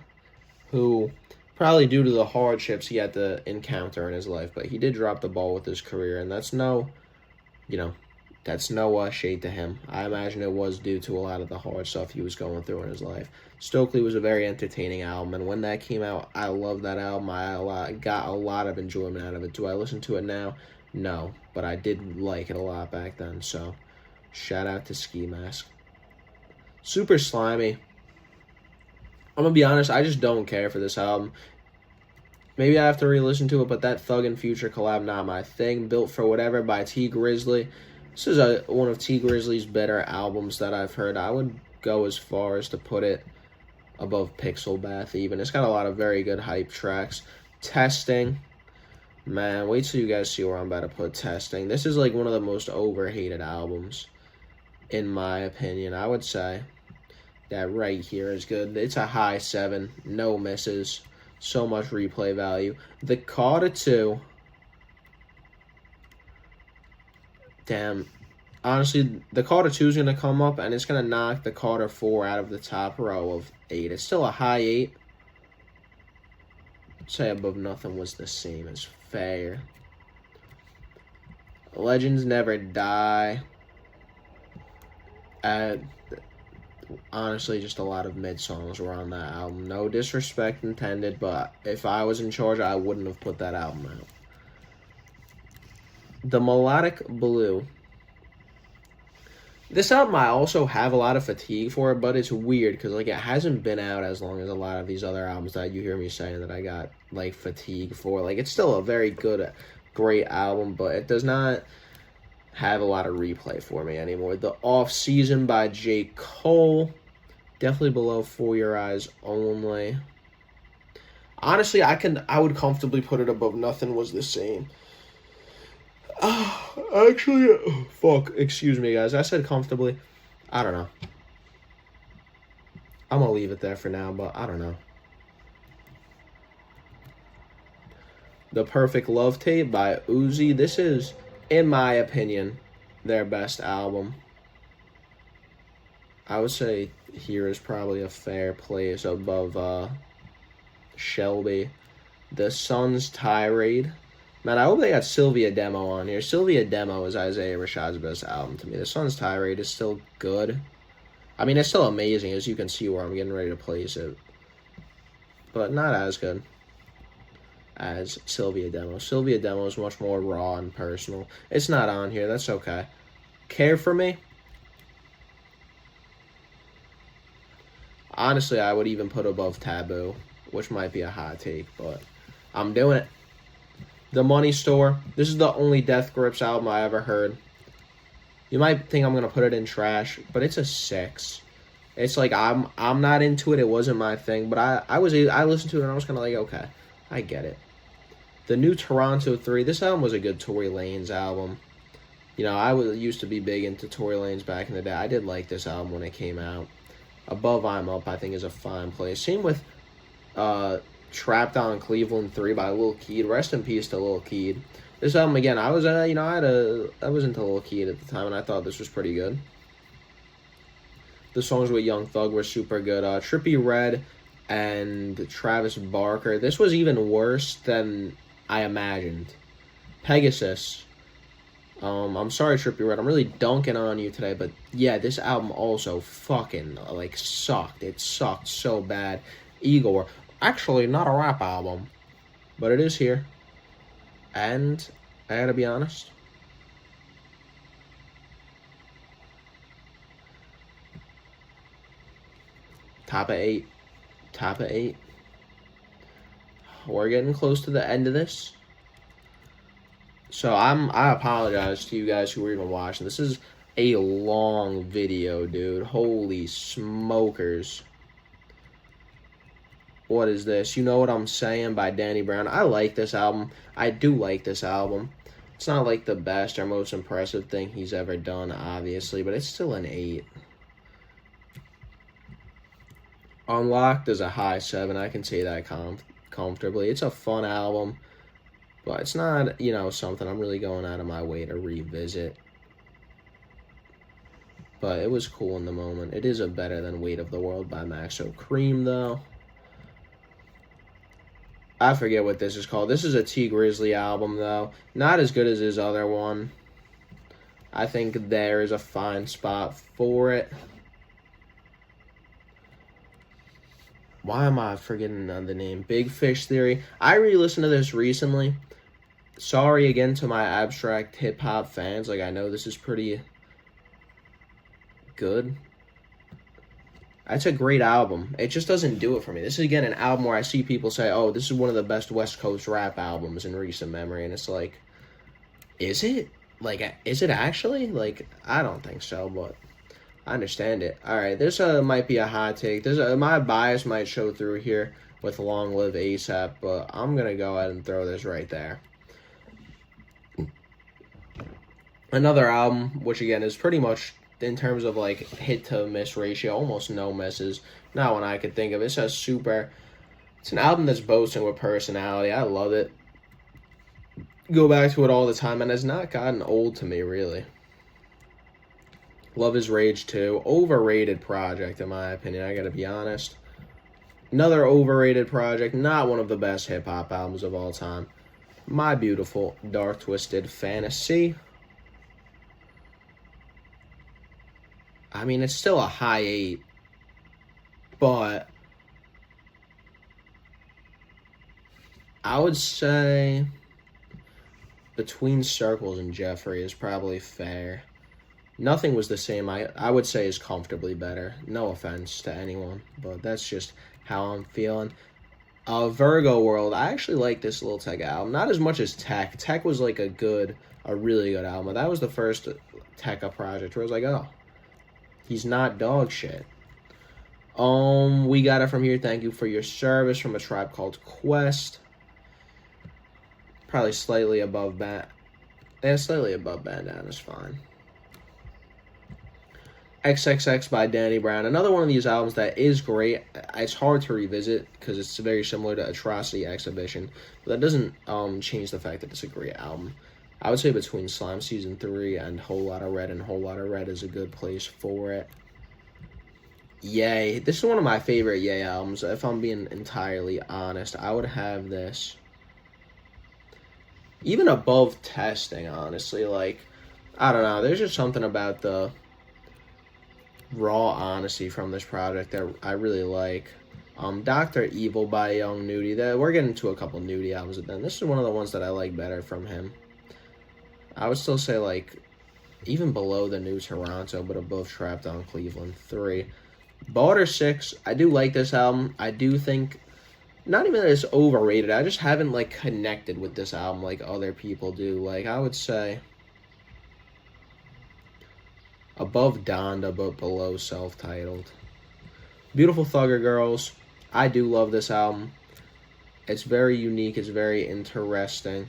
who, probably due to the hardships he had to encounter in his life, but he did drop the ball with his career, and that's no, that's no shade to him. I imagine it was due to a lot of the hard stuff he was going through in his life. Stokely was a very entertaining album, and when that came out, I loved that album. I got a lot of enjoyment out of it. Do I listen to it now? No, but I did like it a lot back then, so shout out to Ski Mask. Super Slimy. I'm gonna be honest, I just don't care for this album. Maybe I have to re-listen to it, but that Thug and Future collab, not my thing. Built for Whatever by T Grizzly. This is one of T Grizzly's better albums that I've heard. I would go as far as to put it above Pixel Bath even. It's got a lot of very good hype tracks. Testing. Man, wait till you guys see where I'm about to put Testing. This is like one of the most overhated albums, in my opinion. I would say that right here is good. It's a high 7. No misses. So much replay value. The Carter 2. Damn. Honestly, the Carter 2 is going to come up, and it's going to knock the Carter 4 out of the top row of 8. It's still a high 8. Say Above Nothing was the same as fair. Legends Never Die. Honestly, just a lot of mid songs were on that album. No disrespect intended, but if I was in charge, I wouldn't have put that album out. The Melodic Blue. This album I also have a lot of fatigue for it, but it's weird because like it hasn't been out as long as a lot of these other albums that you hear me saying that I got like fatigue for. Like it's still a very good, great album, but it does not have a lot of replay for me anymore. The Off Season by J. Cole. Definitely below For Your Eyes Only. Honestly, I would comfortably put it above Nothing Was the Same. Fuck, excuse me, guys. I said comfortably. I don't know. I'm gonna leave it there for now, but I don't know. The Perfect Love Tape by Uzi. This is, in my opinion, their best album. I would say here is probably a fair place above Shelby. The Sun's Tirade. Man, I hope they got Sylvia Demo on here. Sylvia Demo is Isaiah Rashad's best album to me. The Sun's Tirade is still good. I mean, it's still amazing, as you can see where I'm getting ready to place it. But not as good as Sylvia Demo. Sylvia Demo is much more raw and personal. It's not on here. That's okay. Care For Me? Honestly, I would even put above Taboo, which might be a hot take, but I'm doing it. The Money Store. This is the only Death Grips album I ever heard. You might think I'm going to put it in trash, but it's a 6. It's like I'm not into it. It wasn't my thing, but I listened to it and I was kind of like, okay, I get it. The New Toronto 3. This album was a good Tory Lanez album. You know, I used to be big into Tory Lanez back in the day. I did like this album when it came out. Above I'm Up, I think, is a fine place. Same with Trapped on Cleveland 3 by Lil Keed. Rest in peace to Lil Keed. This album, again, I was into Lil Keed at the time, and I thought this was pretty good. The songs with Young Thug were super good. Trippie Redd and Travis Barker. This was even worse than I imagined. Pegasus. I'm sorry, Trippie Redd. I'm really dunking on you today, but yeah, this album also fucking like sucked. It sucked so bad. Igor, actually not a rap album, but it is here, and I gotta be honest. Top of 8. Top of 8. We're getting close to the end of this. So I apologize to you guys who were even watching. This is a long video, dude. Holy smokers. What is this? You Know What I'm Saying by Danny Brown. I like this album. I do like this album. It's not like the best or most impressive thing he's ever done, obviously, but it's still an 8. Unlocked is a high 7. I can say that comfortably. It's a fun album, but it's not, something I'm really going out of my way to revisit. But it was cool in the moment. It is a better than Weight of the World by Maxo Kream, though. I forget what this is called. This is a T Grizzly album, though. Not as good as his other one. I think there is a fine spot for it. Why am I forgetting the name? Big Fish Theory. I re-listened to this recently. Sorry again to my abstract hip-hop fans. Like, I know this is pretty good. It's a great album. It just doesn't do it for me. This is, again, an album where I see people say, oh, this is one of the best West Coast rap albums in recent memory. And it's like, is it? Like, is it actually? Like, I don't think so, but I understand it. All right, this might be a hot take. My bias might show through here with Long Live ASAP, but I'm going to go ahead and throw this right there. Another album, which, again, is pretty much, in terms of, like, hit-to-miss ratio, almost no misses. Not one I could think of. It's an album that's boasting with personality. I love it. Go back to it all the time, and has not gotten old to me, really. Love is Rage 2. Overrated project, in my opinion. I gotta be honest. Another overrated project. Not one of the best hip-hop albums of all time. My Beautiful Dark Twisted Fantasy. I mean, it's still a high 8. But I would say Between Circles and Jeffrey is probably fair. Nothing was the same. I would say is comfortably better. No offense to anyone, but that's just how I'm feeling. Virgo World. I actually like this Lil Tecca album. Not as much as Tech. Tech was like a really good album. That was the first Tecca project where I was like, oh, he's not dog shit. We got it from here. Thank You for Your Service from A Tribe Called Quest. Probably slightly above slightly above Bandana is fine. XXX by Danny Brown. Another one of these albums that is great. It's hard to revisit because it's very similar to Atrocity Exhibition. But that doesn't change the fact that it's a great album. I would say between Slime Season 3 and Whole Lotta Red and Whole Lotta Red is a good place for it. Yay. This is one of my favorite Ye albums. If I'm being entirely honest, I would have this even above Testing, honestly. Like, I don't know. There's just something about the raw honesty from this project that I really like. Dr. Evil by Young Nudy. We're getting to a couple Nudy albums, but then this is one of the ones that I like better from him. I would still say, like, even below the New Toronto, but above Trapped on Cleveland 3. Barter 6, I do like this album. I do think, not even that it's overrated, I just haven't, like, connected with this album like other people do. Like, I would say above Donda, but below Self-Titled. Beautiful Thugger Girls. I do love this album. It's very unique. It's very interesting.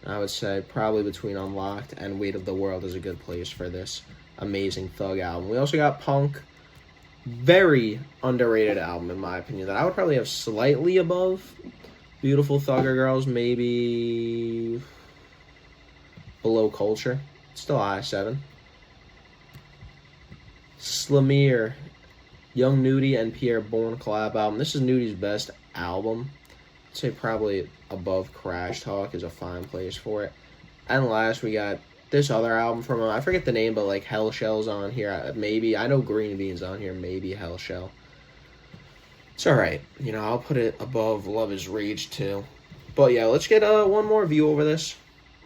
I would say probably between Unlocked and Weight of the World is a good place for this amazing Thug album. We also got Punk. Very underrated album, in my opinion, that I would probably have slightly above Beautiful Thugger Girls, maybe below Culture. Still I7. Slamir, Young Nudie, and Pierre Bourne collab album. This is Nudie's best album. I'd say probably above Crash Talk is a fine place for it. And last, we got this other album from him. I forget the name, but like Hell Shell's on here. Maybe. I know Green Bean's on here. Maybe Hell Shell. It's alright. You know, I'll put it above Love Is Rage too. But yeah, let's get one more view over this.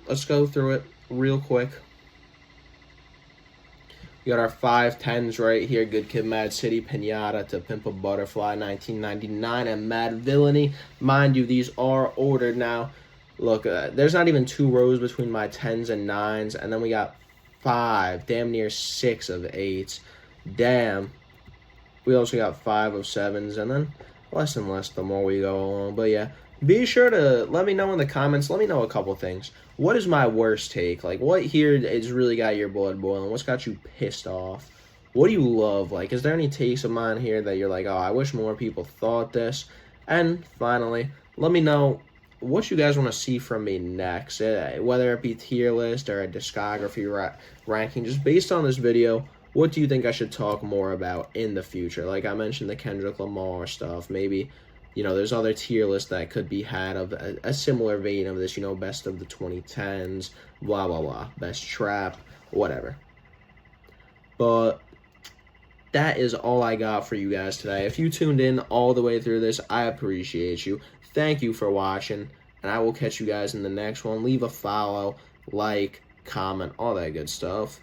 Let's go through it real quick. We got our 510s right here. Good Kid, Mad City, Pinata, To Pimp a Butterfly, 1999, and Mad Villainy. Mind you, these are ordered now. Look, there's not even 2 rows between my 10s and 9s, and then we got 5, damn near 6 of 8s. Damn. We also got 5 of 7s, and then less and less the more we go along. But yeah, be sure to let me know in the comments. Let me know a couple things. What is my worst take? Like, what here has really got your blood boiling? What's got you pissed off? What do you love? Like, is there any takes of mine here that you're like, oh, I wish more people thought this? And finally, let me know what you guys want to see from me next, whether it be tier list or a discography ranking. Just based on this video, what do you think I should talk more about in the future? Like I mentioned, the Kendrick Lamar stuff. Maybe, you know, there's other tier lists that could be had of a similar vein of this, you know, best of the 2010s, blah, blah, blah, best trap, whatever. But that is all I got for you guys today. If you tuned in all the way through this, I appreciate you. Thank you for watching, and I will catch you guys in the next one. Leave a follow, like, comment, all that good stuff.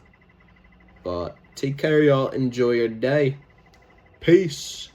But take care, y'all. Enjoy your day. Peace.